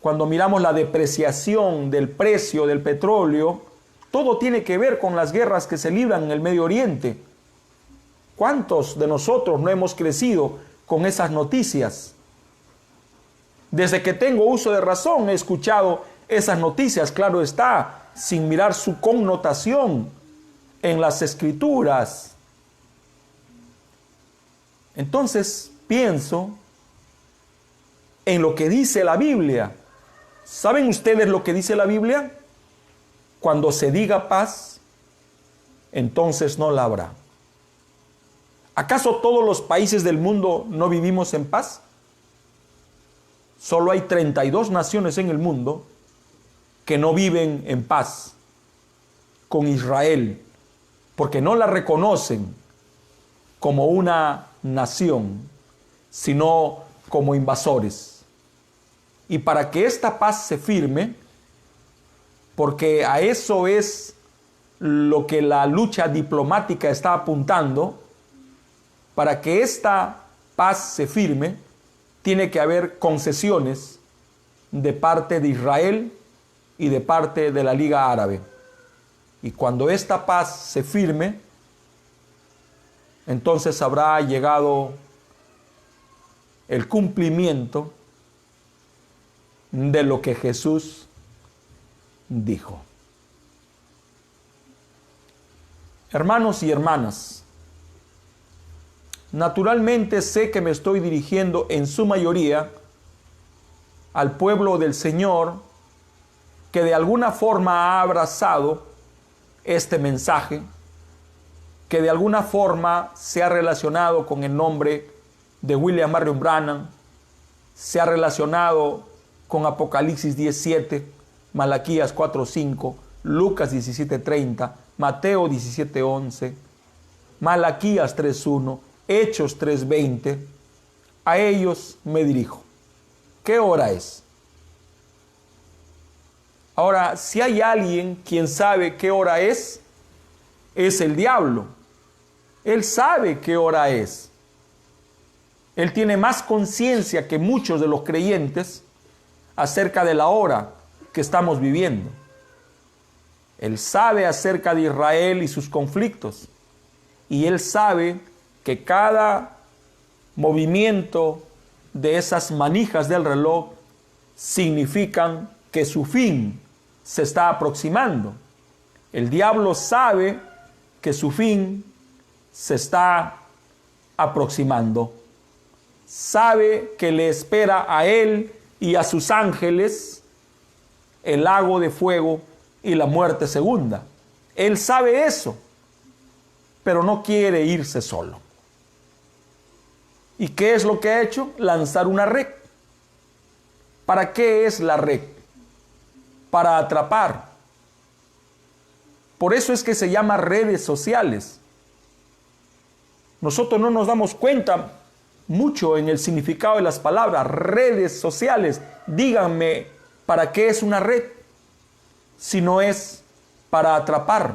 Speaker 1: cuando miramos la depreciación del precio del petróleo, todo tiene que ver con las guerras que se libran en el Medio Oriente. ¿Cuántos de nosotros no hemos crecido con esas noticias? Desde que tengo uso de razón he escuchado esas noticias, claro está, sin mirar su connotación en las Escrituras. Entonces pienso en lo que dice la Biblia. ¿Saben ustedes lo que dice la Biblia? Cuando se diga paz, entonces no la habrá. ¿Acaso todos los países del mundo no vivimos en paz? Solo hay 32 naciones en el mundo que no viven en paz con Israel, porque no la reconocen como una nación, sino como invasores. Y para que esta paz se firme, porque a eso es lo que la lucha diplomática está apuntando, para que esta paz se firme, tiene que haber concesiones de parte de Israel y de parte de la Liga Árabe. Y cuando esta paz se firme, entonces habrá llegado el cumplimiento de lo que Jesús dijo. Hermanos y hermanas, naturalmente sé que me estoy dirigiendo en su mayoría al pueblo del Señor que de alguna forma ha abrazado este mensaje, que de alguna forma se ha relacionado con el nombre de William Marion Branham, se ha relacionado con Apocalipsis 10:7, Malaquías 4:5, Lucas 17:30, Mateo 17:11, Malaquías 3:1, Hechos 3:20. A ellos me dirijo. ¿Qué hora es? Ahora, si hay alguien quien sabe qué hora es el diablo. Él sabe qué hora es. Él tiene más conciencia que muchos de los creyentes acerca de la hora que estamos viviendo. Él sabe acerca de Israel y sus conflictos. Y él sabe que cada movimiento de esas manijas del reloj significan que su fin se está aproximando. El diablo sabe que su fin se está aproximando. Sabe que le espera a él y a sus ángeles el lago de fuego y la muerte segunda. Él sabe eso, pero no quiere irse solo. ¿Y qué es lo que ha hecho? Lanzar una red. ¿Para qué es la red? Para atrapar. Por eso es que se llama redes sociales. Nosotros no nos damos cuenta mucho en el significado de las palabras redes sociales. Díganme, ¿para qué es una red? Si no es para atrapar.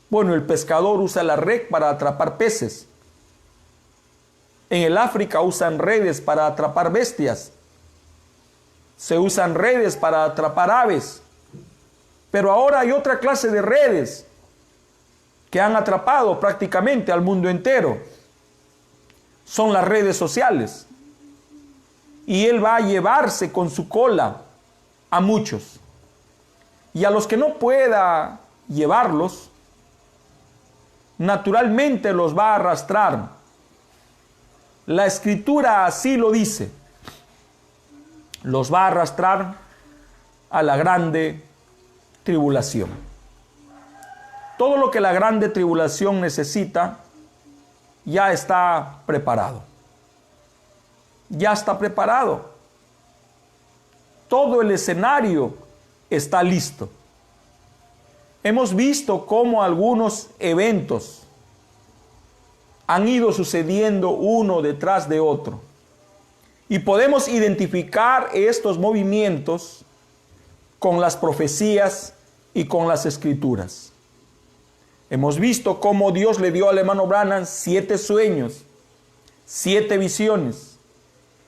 Speaker 1: Bueno, el pescador usa la red para atrapar peces. En el África usan redes para atrapar bestias. Se usan redes para atrapar aves. Pero ahora hay otra clase de redes que han atrapado prácticamente al mundo entero. Son las redes sociales. Y él va a llevarse con su cola a muchos. Y a los que no pueda llevarlos, naturalmente los va a arrastrar. La Escritura así lo dice. Los va a arrastrar a la grande tribulación. Todo lo que la grande tribulación necesita ya está preparado. Ya está preparado. Todo el escenario está listo. Hemos visto cómo algunos eventos han ido sucediendo uno detrás de otro. Y podemos identificar estos movimientos con las profecías y con las escrituras. Hemos visto cómo Dios le dio al hermano Branham 7 sueños, 7 visiones,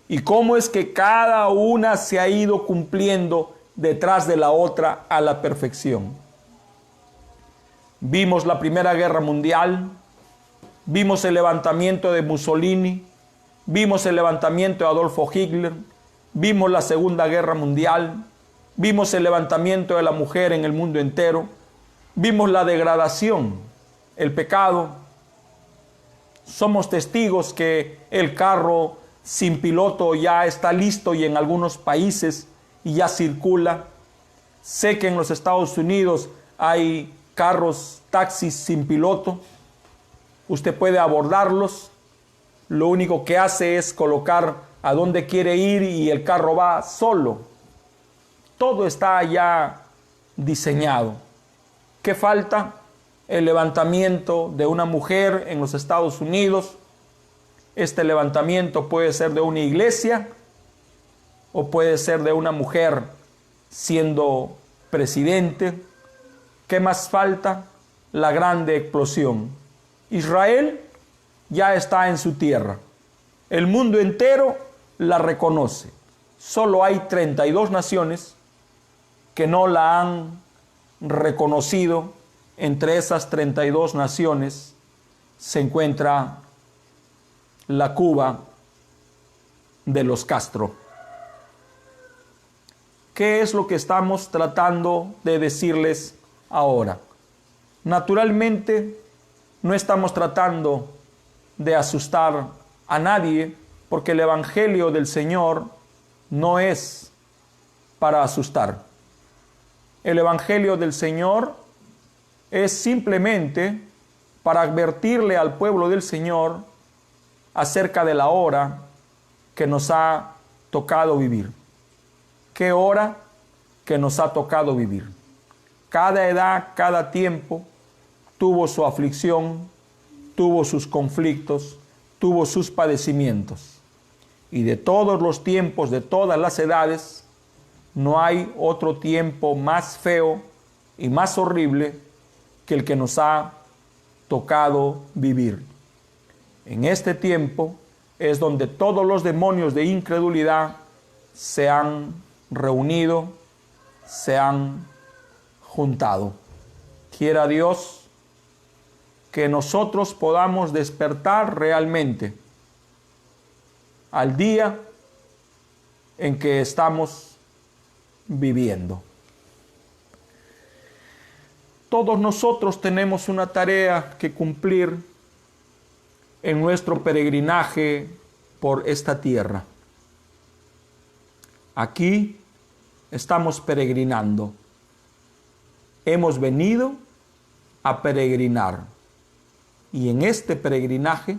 Speaker 1: y cómo es que cada una se ha ido cumpliendo detrás de la otra a la perfección. Vimos la Primera Guerra Mundial, vimos el levantamiento de Mussolini, vimos el levantamiento de Adolfo Hitler, vimos la Segunda Guerra Mundial, Vimos el levantamiento de la mujer en el mundo entero. Vimos la degradación, el pecado. Somos testigos que el carro sin piloto ya está listo y en algunos países ya circula. Sé que en los Estados Unidos hay carros, taxis sin piloto. Usted puede abordarlos. Lo único que hace es colocar a dónde quiere ir y el carro va solo. Todo está ya diseñado. ¿Qué falta? El levantamiento de una mujer en los Estados Unidos. Este levantamiento puede ser de una iglesia o puede ser de una mujer siendo presidente. ¿Qué más falta? La grande explosión. Israel ya está en su tierra. El mundo entero la reconoce. Solo hay 32 naciones que no la han reconocido. Entre esas 32 naciones se encuentra la Cuba de los Castro. ¿Qué es lo que estamos tratando de decirles ahora? Naturalmente, no estamos tratando de asustar a nadie, porque el Evangelio del Señor no es para asustar. El Evangelio del Señor es simplemente para advertirle al pueblo del Señor acerca de la hora que nos ha tocado vivir. ¿Qué hora que nos ha tocado vivir? Cada edad, cada tiempo tuvo su aflicción, tuvo sus conflictos, tuvo sus padecimientos. Y de todos los tiempos, de todas las edades, no hay otro tiempo más feo y más horrible que el que nos ha tocado vivir. En este tiempo es donde todos los demonios de incredulidad se han reunido, se han juntado. Quiera Dios que nosotros podamos despertar realmente al día en que estamos viviendo. Todos nosotros tenemos una tarea que cumplir en nuestro peregrinaje por esta tierra. Aquí estamos peregrinando. Hemos venido a peregrinar. Y en este peregrinaje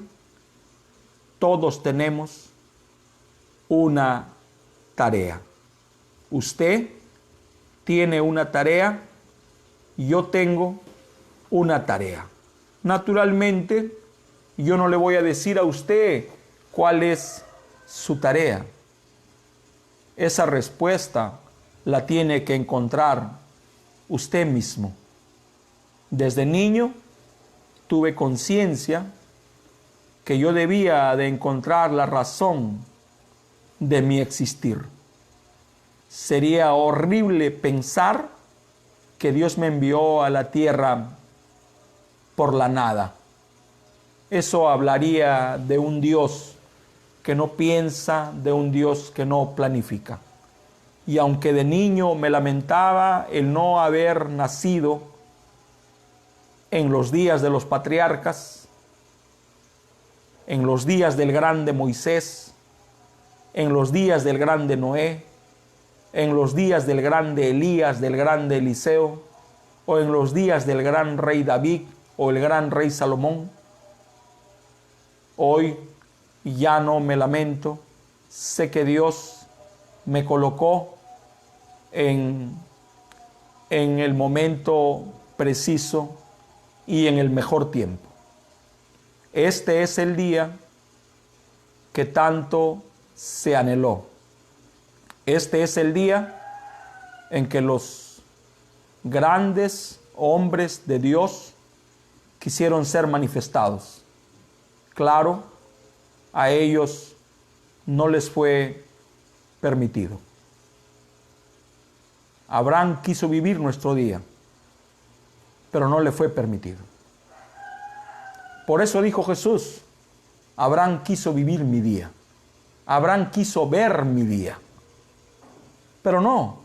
Speaker 1: todos tenemos una tarea. Usted tiene una tarea, yo tengo una tarea. Naturalmente, yo no le voy a decir a usted cuál es su tarea. Esa respuesta la tiene que encontrar usted mismo. Desde niño tuve conciencia que yo debía de encontrar la razón de mi existir. Sería horrible pensar que Dios me envió a la tierra por la nada. Eso hablaría de un Dios que no piensa, de un Dios que no planifica. Y aunque de niño me lamentaba el no haber nacido en los días de los patriarcas, en los días del grande Moisés, en los días del grande Noé, en los días del grande Elías, del grande Eliseo, o en los días del gran rey David o el gran rey Salomón, hoy ya no me lamento. Sé que Dios me colocó en el momento preciso y en el mejor tiempo. Este es el día que tanto se anheló. Este es el día en que los grandes hombres de Dios quisieron ser manifestados. Claro, a ellos no les fue permitido. Abraham quiso vivir nuestro día, pero no le fue permitido. Por eso dijo Jesús, Abraham quiso vivir mi día. Abraham quiso ver mi día. Pero no,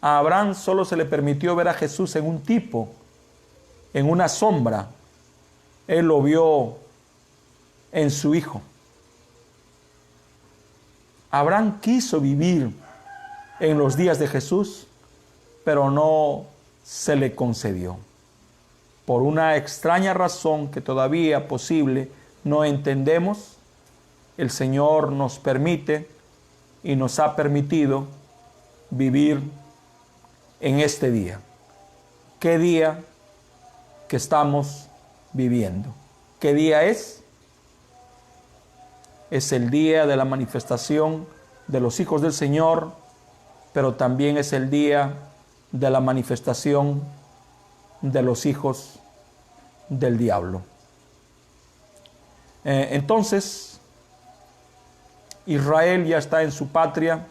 Speaker 1: A Abraham solo se le permitió ver a Jesús en un tipo, en una sombra. Él lo vio en su Hijo. Abraham quiso vivir en los días de Jesús, pero no se le concedió. Por una extraña razón que todavía posible no entendemos, el Señor nos permite y nos ha permitido vivir en este día. ¿Qué día que estamos viviendo? ¿Qué día es? Es el día de la manifestación de los hijos del Señor, pero también es el día de la manifestación de los hijos del diablo. Entonces, Israel ya está en su patria,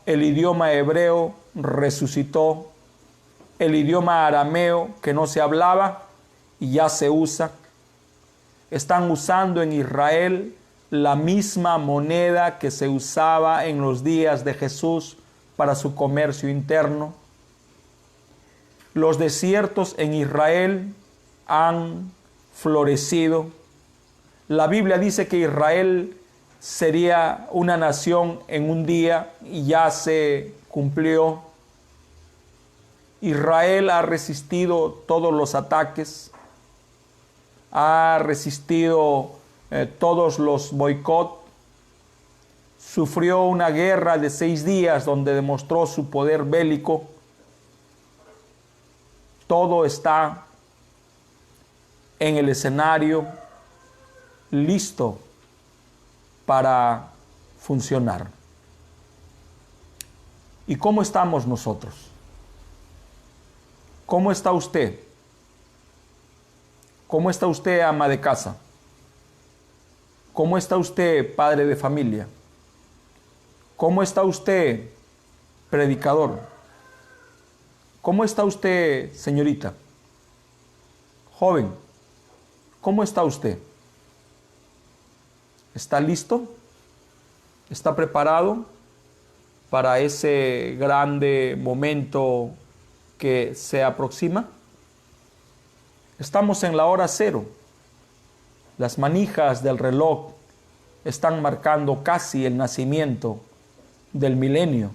Speaker 1: el idioma hebreo resucitó, el idioma arameo que no se hablaba y ya se usa. Están usando en Israel la misma moneda que se usaba en los días de Jesús para su comercio interno. Los desiertos en Israel han florecido. La Biblia dice que Israel sería una nación en un día y ya se cumplió. Israel ha resistido todos los ataques, ha resistido todos los boicots, sufrió una guerra de 6 días donde demostró su poder bélico. Todo está en el escenario listo para funcionar. ¿Y cómo estamos nosotros? ¿Cómo está usted? ¿Cómo está usted, ama de casa? ¿Cómo está usted, padre de familia? ¿Cómo está usted, predicador? ¿Cómo está usted, señorita? Joven, ¿cómo está usted? ¿Está listo? ¿Está preparado para ese grande momento que se aproxima? Estamos en la hora cero. Las manijas del reloj están marcando casi el nacimiento del milenio.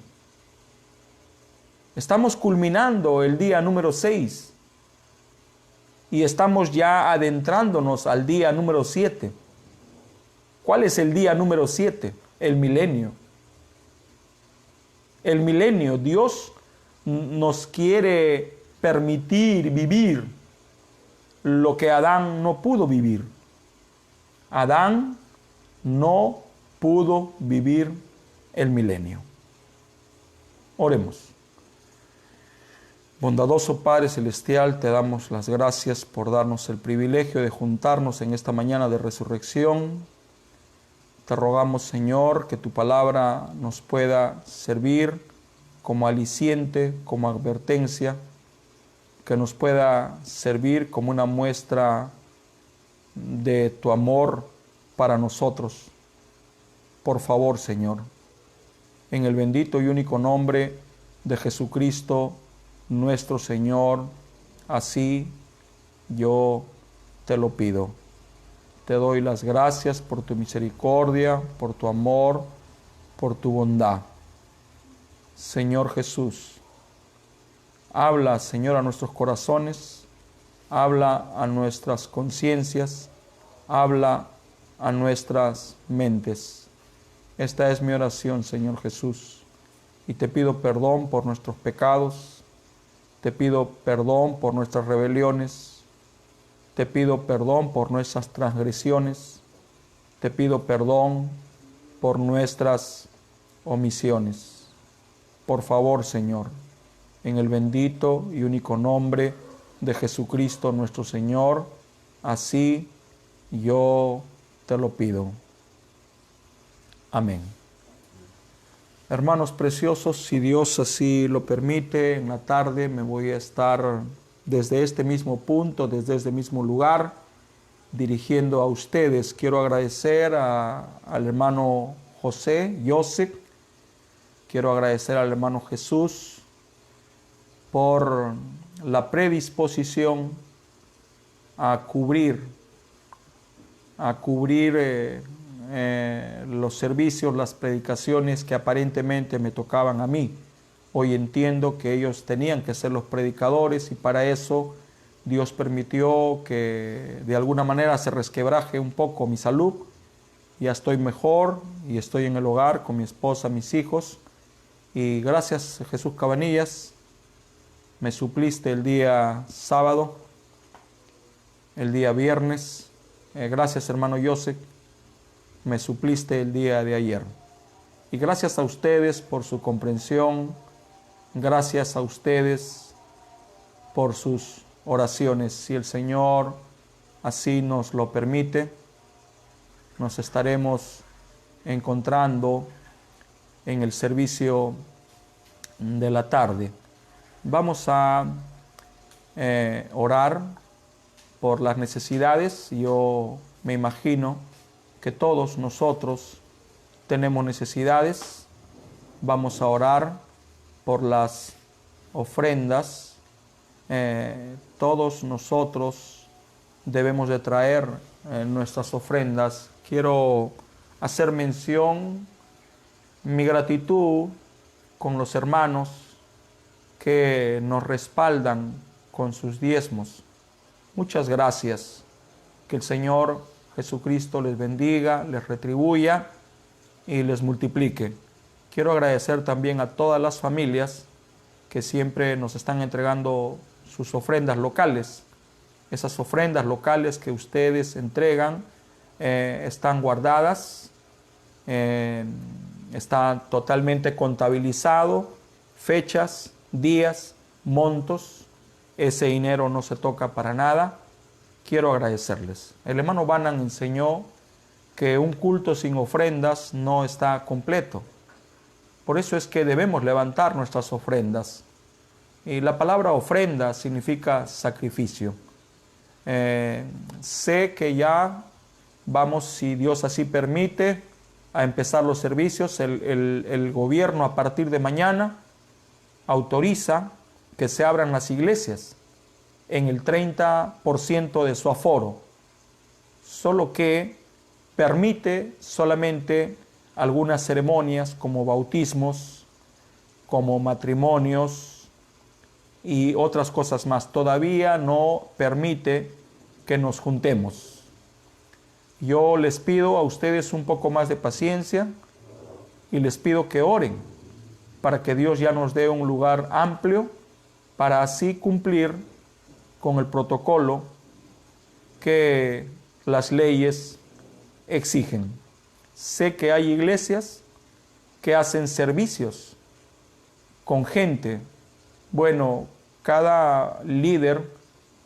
Speaker 1: Estamos culminando el día número 6 y estamos ya adentrándonos al día número 7. ¿Cuál es el día número 7? El milenio. El milenio, Dios nos quiere permitir vivir lo que Adán no pudo vivir. Adán no pudo vivir el milenio. Oremos. Bondadoso Padre Celestial, te damos las gracias por darnos el privilegio de juntarnos en esta mañana de resurrección. Te rogamos, Señor, que tu palabra nos pueda servir como aliciente, como advertencia, que nos pueda servir como una muestra de tu amor para nosotros. Por favor, Señor, en el bendito y único nombre de Jesucristo, nuestro Señor, así yo te lo pido. Te doy las gracias por tu misericordia, por tu amor, por tu bondad. Señor Jesús, habla, Señor, a nuestros corazones, habla a nuestras conciencias, habla a nuestras mentes. Esta es mi oración, Señor Jesús, y te pido perdón por nuestros pecados, te pido perdón por nuestras rebeliones, te pido perdón por nuestras transgresiones, te pido perdón por nuestras omisiones. Por favor, Señor, en el bendito y único nombre de Jesucristo nuestro Señor, así yo te lo pido. Amén. Hermanos preciosos, si Dios así lo permite, en la tarde me voy a estar desde este mismo punto, desde este mismo lugar, dirigiendo a ustedes. Quiero agradecer al hermano José, Quiero agradecer al hermano Jesús por la predisposición a cubrir los servicios, las predicaciones que aparentemente me tocaban a mí. Hoy entiendo que ellos tenían que ser los predicadores y para eso Dios permitió que de alguna manera se resquebraje un poco mi salud. Ya estoy mejor y estoy en el hogar con mi esposa, mis hijos. Y gracias, Jesús Cabanillas, me supliste el día sábado, el día viernes. Gracias, hermano Joseph, me supliste el día de ayer. Y gracias a ustedes por su comprensión, gracias a ustedes por sus oraciones. Si el Señor así nos lo permite, nos estaremos encontrando en el servicio de la tarde. Vamos a orar por las necesidades. Yo me imagino que todos nosotros tenemos necesidades. Vamos a orar por las ofrendas. Todos nosotros debemos de traer nuestras ofrendas. Quiero hacer mención, mi gratitud con los hermanos que nos respaldan con sus diezmos. Muchas gracias. Que el Señor Jesucristo les bendiga, les retribuya y les multiplique. Quiero agradecer también a todas las familias que siempre nos están entregando sus ofrendas locales. Esas ofrendas locales que ustedes entregan están guardadas, está totalmente contabilizado, fechas, días, montos. Ese dinero no se toca para nada. Quiero agradecerles. El hermano Banan enseñó que un culto sin ofrendas no está completo. Por eso es que debemos levantar nuestras ofrendas. Y la palabra ofrenda significa sacrificio. Sé que ya vamos, si Dios así permite, a empezar los servicios. El gobierno a partir de mañana autoriza que se abran las iglesias en el 30% de su aforo, solo que permite solamente algunas ceremonias como bautismos, como matrimonios y otras cosas más. Todavía no permite que nos juntemos. Yo les pido a ustedes un poco más de paciencia y les pido que oren para que Dios ya nos dé un lugar amplio para así cumplir con el protocolo que las leyes exigen. Sé que hay iglesias que hacen servicios con gente. Bueno, cada líder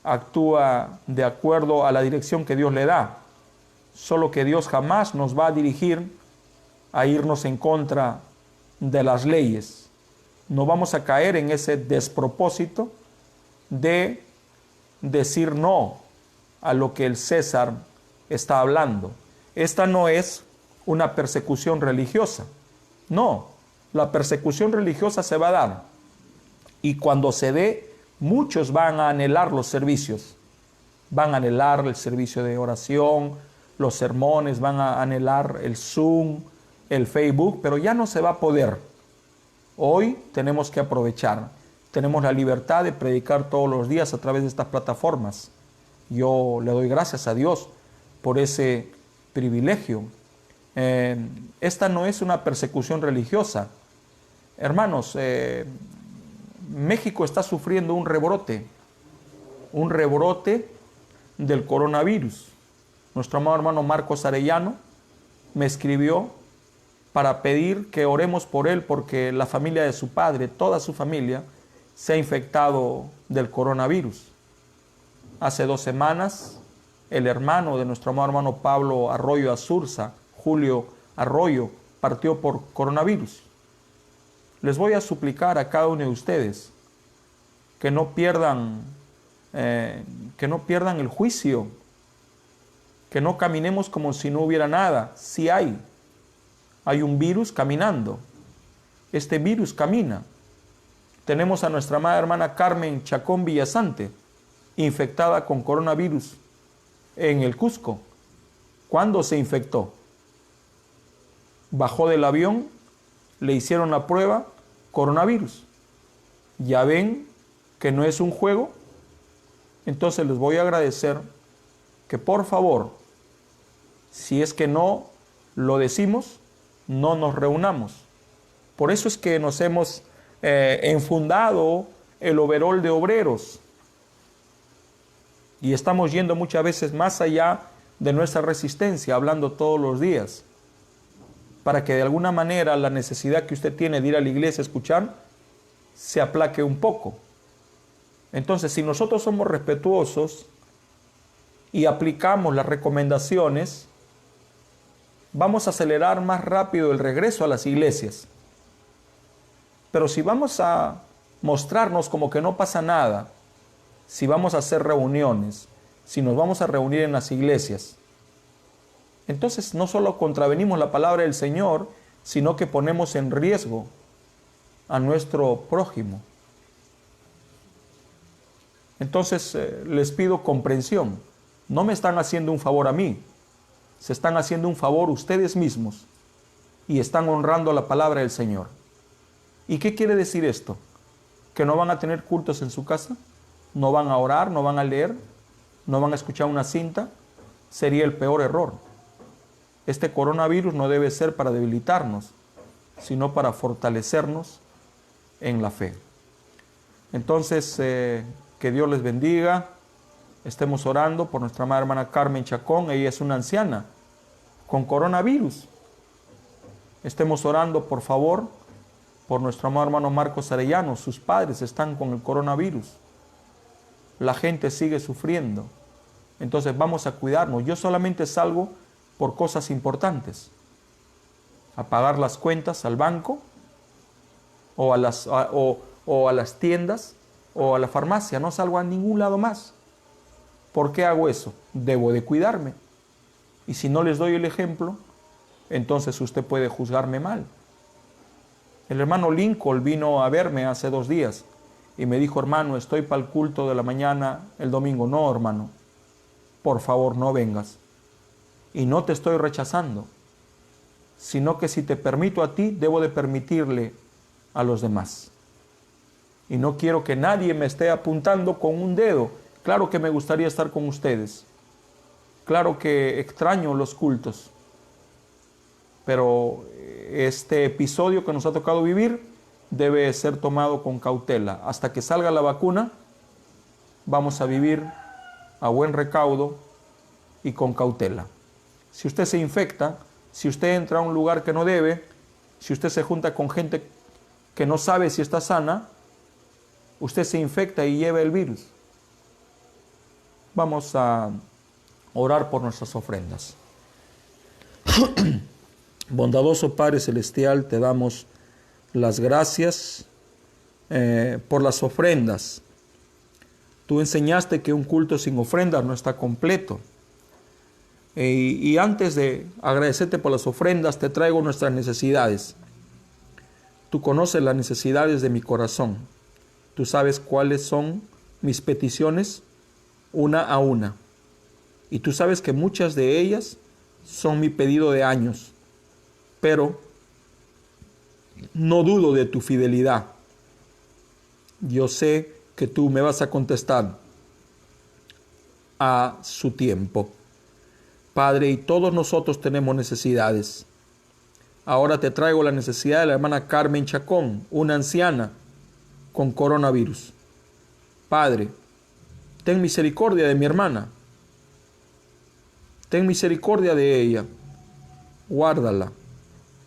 Speaker 1: actúa de acuerdo a la dirección que Dios le da. Solo que Dios jamás nos va a dirigir a irnos en contra de las leyes. No vamos a caer en ese despropósito de decir no a lo que el César está hablando. Esta no es una persecución religiosa. No, la persecución religiosa se va a dar. Y cuando se dé, muchos van a anhelar los servicios. Van a anhelar el servicio de oración, los sermones, van a anhelar el Zoom, el Facebook, pero ya no se va a poder. Hoy tenemos que aprovechar. Tenemos la libertad de predicar todos los días a través de estas plataformas. Yo le doy gracias a Dios por ese privilegio. Esta no es una persecución religiosa. Hermanos, México está sufriendo un rebrote del coronavirus. Nuestro amado hermano Marcos Arellano me escribió para pedir que oremos por él porque la familia de su padre, toda su familia, se ha infectado del coronavirus. Hace 2 semanas, el hermano de nuestro amado hermano Pablo Arroyo Azurza, Julio Arroyo, partió por coronavirus. Les voy a suplicar a cada uno de ustedes que no pierdan el juicio, que no caminemos como si no hubiera nada. Sí hay un virus caminando este virus camina. Tenemos a nuestra amada hermana Carmen Chacón Villasante, infectada con coronavirus en el Cusco. ¿Cuándo se infectó? Bajó del avión, le hicieron la prueba, coronavirus. Ya ven que no es un juego. Entonces les voy a agradecer que por favor, si es que no lo decimos, no nos reunamos. Por eso es que nos hemos enfundado el overol de obreros y estamos yendo muchas veces más allá de nuestra resistencia, hablando todos los días, para que de alguna manera la necesidad que usted tiene de ir a la iglesia a escuchar se aplaque un poco. Entonces, si nosotros somos respetuosos y aplicamos las recomendaciones, vamos a acelerar más rápido el regreso a las iglesias. Pero si vamos a mostrarnos como que no pasa nada, si vamos a hacer reuniones, si nos vamos a reunir en las iglesias, entonces no solo contravenimos la palabra del Señor, sino que ponemos en riesgo a nuestro prójimo. Entonces les pido comprensión. No me están haciendo un favor a mí, se están haciendo un favor ustedes mismos y están honrando la palabra del Señor. ¿Y qué quiere decir esto? ¿Que no van a tener cultos en su casa? ¿No van a orar? ¿No van a leer? ¿No van a escuchar una cinta? Sería el peor error. Este coronavirus no debe ser para debilitarnos, sino para fortalecernos en la fe. Entonces, que Dios les bendiga. Estemos orando por nuestra amada hermana Carmen Chacón. Ella es una anciana con coronavirus. Estemos orando, por favor, por nuestro amado hermano Marcos Arellano. Sus padres están con el coronavirus. La gente sigue sufriendo. Entonces vamos a cuidarnos. Yo solamente salgo por cosas importantes. A pagar las cuentas al banco o a las tiendas o a la farmacia. No salgo a ningún lado más. ¿Por qué hago eso? Debo de cuidarme. Y si no les doy el ejemplo, entonces usted puede juzgarme mal. El hermano Lincoln vino a verme hace 2 días y me dijo: hermano, estoy para el culto de la mañana el domingo. No, hermano, por favor no vengas. Y no te estoy rechazando, sino que si te permito a ti, debo de permitirle a los demás. Y no quiero que nadie me esté apuntando con un dedo. Claro que me gustaría estar con ustedes. Claro que extraño los cultos. Pero este episodio que nos ha tocado vivir debe ser tomado con cautela. Hasta que salga la vacuna, vamos a vivir a buen recaudo y con cautela. Si usted se infecta, si usted entra a un lugar que no debe, si usted se junta con gente que no sabe si está sana, usted se infecta y lleva el virus. Vamos a orar por nuestras ofrendas. Bondadoso Padre Celestial, te damos las gracias por las ofrendas. Tú enseñaste que un culto sin ofrendas no está completo. Y antes de agradecerte por las ofrendas, te traigo nuestras necesidades. Tú conoces las necesidades de mi corazón. Tú sabes cuáles son mis peticiones una a una. Y tú sabes que muchas de ellas son mi pedido de años. Pero no dudo de tu fidelidad. Yo sé que tú me vas a contestar a su tiempo. Padre, y todos nosotros tenemos necesidades. Ahora te traigo la necesidad de la hermana Carmen Chacón, una anciana con coronavirus. Padre, ten misericordia de mi hermana. Ten misericordia de ella. Guárdala.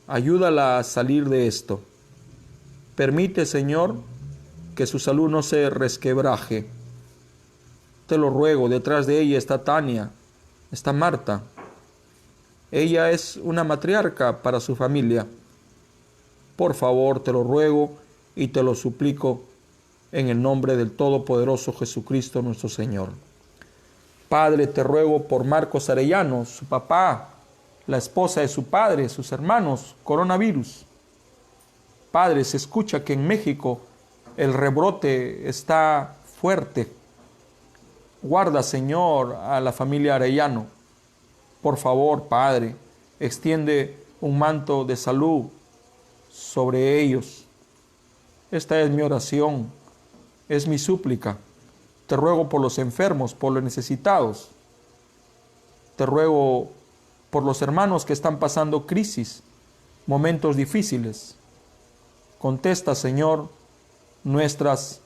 Speaker 1: Ayúdala a salir de esto. Permite, Señor, que su salud no se resquebraje. Te lo ruego. Detrás de ella está Tania, está Marta. Ella es una matriarca para su familia. Por favor, te lo ruego y te lo suplico en el nombre del Todopoderoso Jesucristo nuestro Señor. Padre, te ruego por Marcos Arellano, su papá, la esposa de su padre, sus hermanos, coronavirus. Padre, se escucha que en México el rebrote está fuerte. Guarda, Señor, a la familia Arellano. Por favor, Padre, extiende un manto de salud sobre ellos. Esta es mi oración, es mi súplica. Te ruego por los enfermos, por los necesitados. Te ruego por los hermanos que están pasando crisis, momentos difíciles. Contesta, Señor, nuestras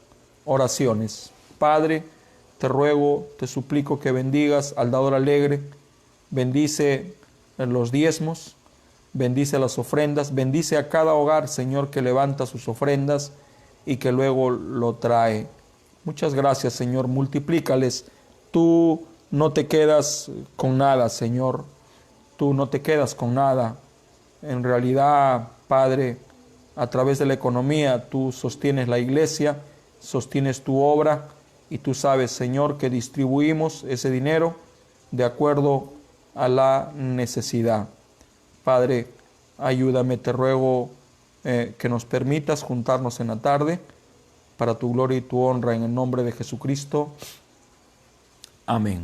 Speaker 1: oraciones. Padre, te ruego, te suplico que bendigas al dador alegre, bendice los diezmos, bendice las ofrendas, bendice a cada hogar, Señor, que levanta sus ofrendas y que luego lo trae. Muchas gracias, Señor, multiplícales. Tú no te quedas con nada, Señor. Tú no te quedas con nada. En realidad, Padre, a través de la economía, tú sostienes la iglesia, sostienes tu obra y tú sabes, Señor, que distribuimos ese dinero de acuerdo a la necesidad. Padre, ayúdame, te ruego que nos permitas juntarnos en la tarde para tu gloria y tu honra en el nombre de Jesucristo. Amén.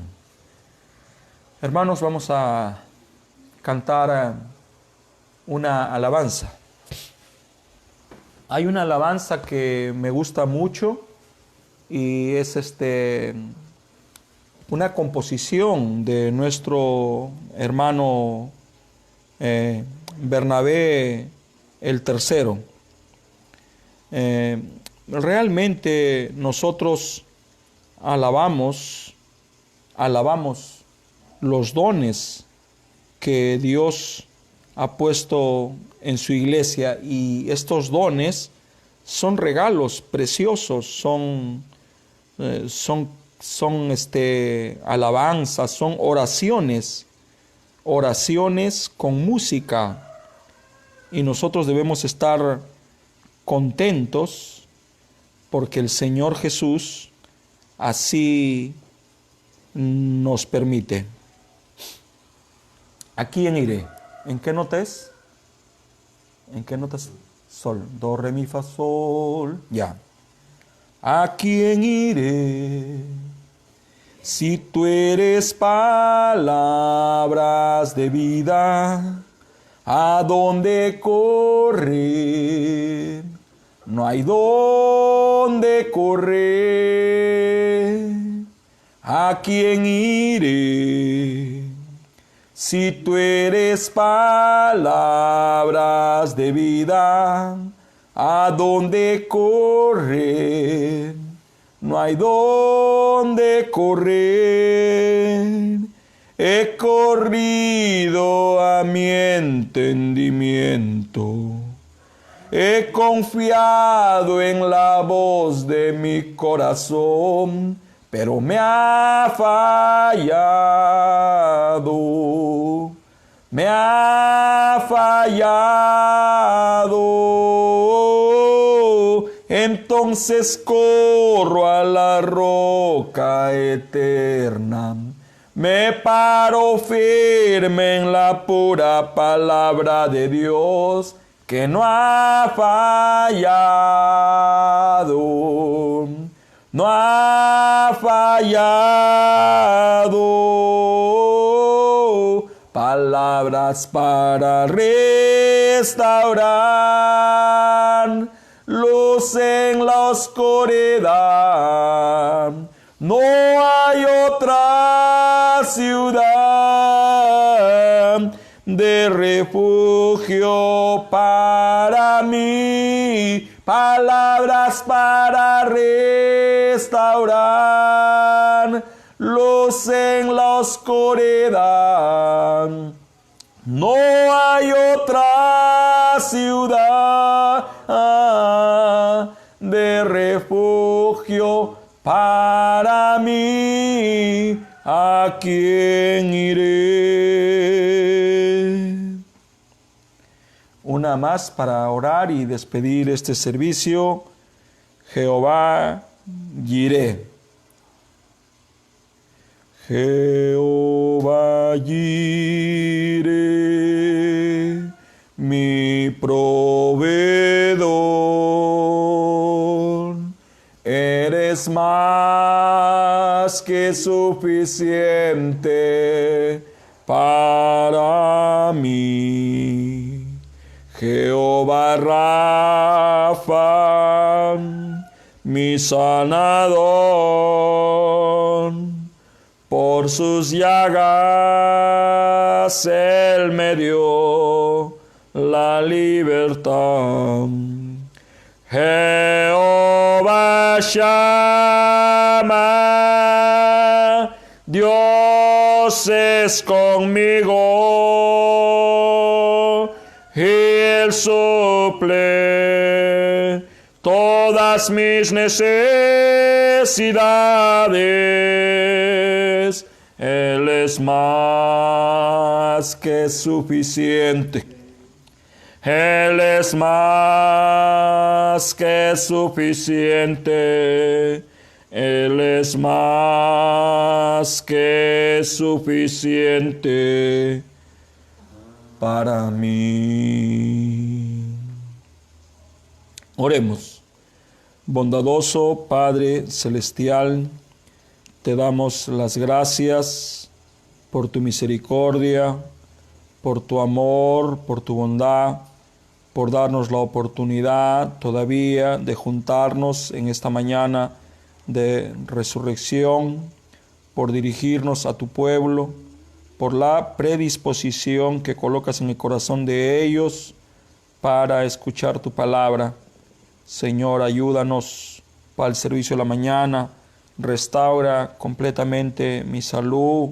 Speaker 1: Hermanos, vamos a cantar una alabanza. Hay una alabanza que me gusta mucho y es una composición de nuestro hermano Bernabé el Tercero. Realmente nosotros alabamos los dones que Dios ha puesto en su iglesia, y estos dones son regalos preciosos, son alabanzas, son oraciones con música, y nosotros debemos estar contentos porque el Señor Jesús así nos permite. ¿A quién iré? ¿En qué nota es? ¿En qué nota es? Sol, do, re, mi, fa, sol. Ya. ¿A quién iré? Si tú eres palabras de vida, ¿a dónde correr? No hay dónde correr. ¿A quién iré? Si tú eres palabras de vida, ¿a dónde correr? No hay dónde correr. He corrido a mi entendimiento. He confiado en la voz de mi corazón, pero me ha fallado. Me ha fallado. Entonces corro a la roca eterna. Me paro firme en la pura palabra de Dios, que no ha fallado. No ha fallado. Palabras para restaurar luz en la oscuridad. No hay otra ciudad de refugio para mí. Palabras para restaurar luz en la oscuridad. No hay otra ciudad de refugio para mí. ¿A quién iré? Una más para orar y despedir este servicio. Jehová Jireh. Jehová Jireh, mi proveedor. es más que suficiente para mí. Jehová Rafa, mi sanador, por sus llagas Él me dio la libertad. Jehová Shammah, Dios es conmigo, y Él suple todas mis necesidades. Él es más que suficiente. Él es más que suficiente. Él es más que suficiente para mí. Oremos. Bondadoso Padre Celestial, te damos las gracias por tu misericordia, por tu amor, por tu bondad, por darnos la oportunidad todavía de juntarnos en esta mañana de resurrección, por dirigirnos a tu pueblo, por la predisposición que colocas en el corazón de ellos para escuchar tu palabra. Señor, ayúdanos para el servicio de la mañana, restaura completamente mi salud.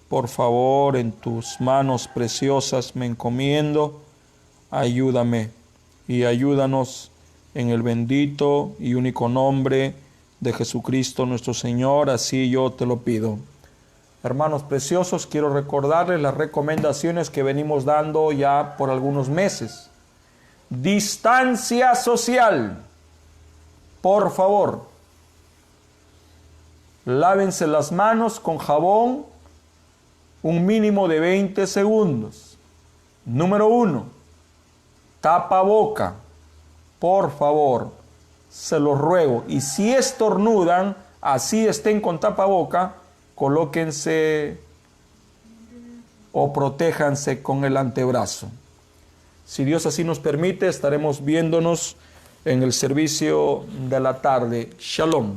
Speaker 1: Por favor, en tus manos preciosas me encomiendo. Ayúdame y ayúdanos en el bendito y único nombre de Jesucristo nuestro Señor, así yo te lo pido. Hermanos preciosos, quiero recordarles las recomendaciones que venimos dando ya por algunos meses. Distancia social. Por favor, lávense las manos con jabón un mínimo de 20 segundos. Número 1, tapaboca. Por favor, se los ruego. Y si estornudan, así estén con tapaboca, colóquense o protéjanse con el antebrazo. Si Dios así nos permite, estaremos viéndonos en el servicio de la tarde. Shalom.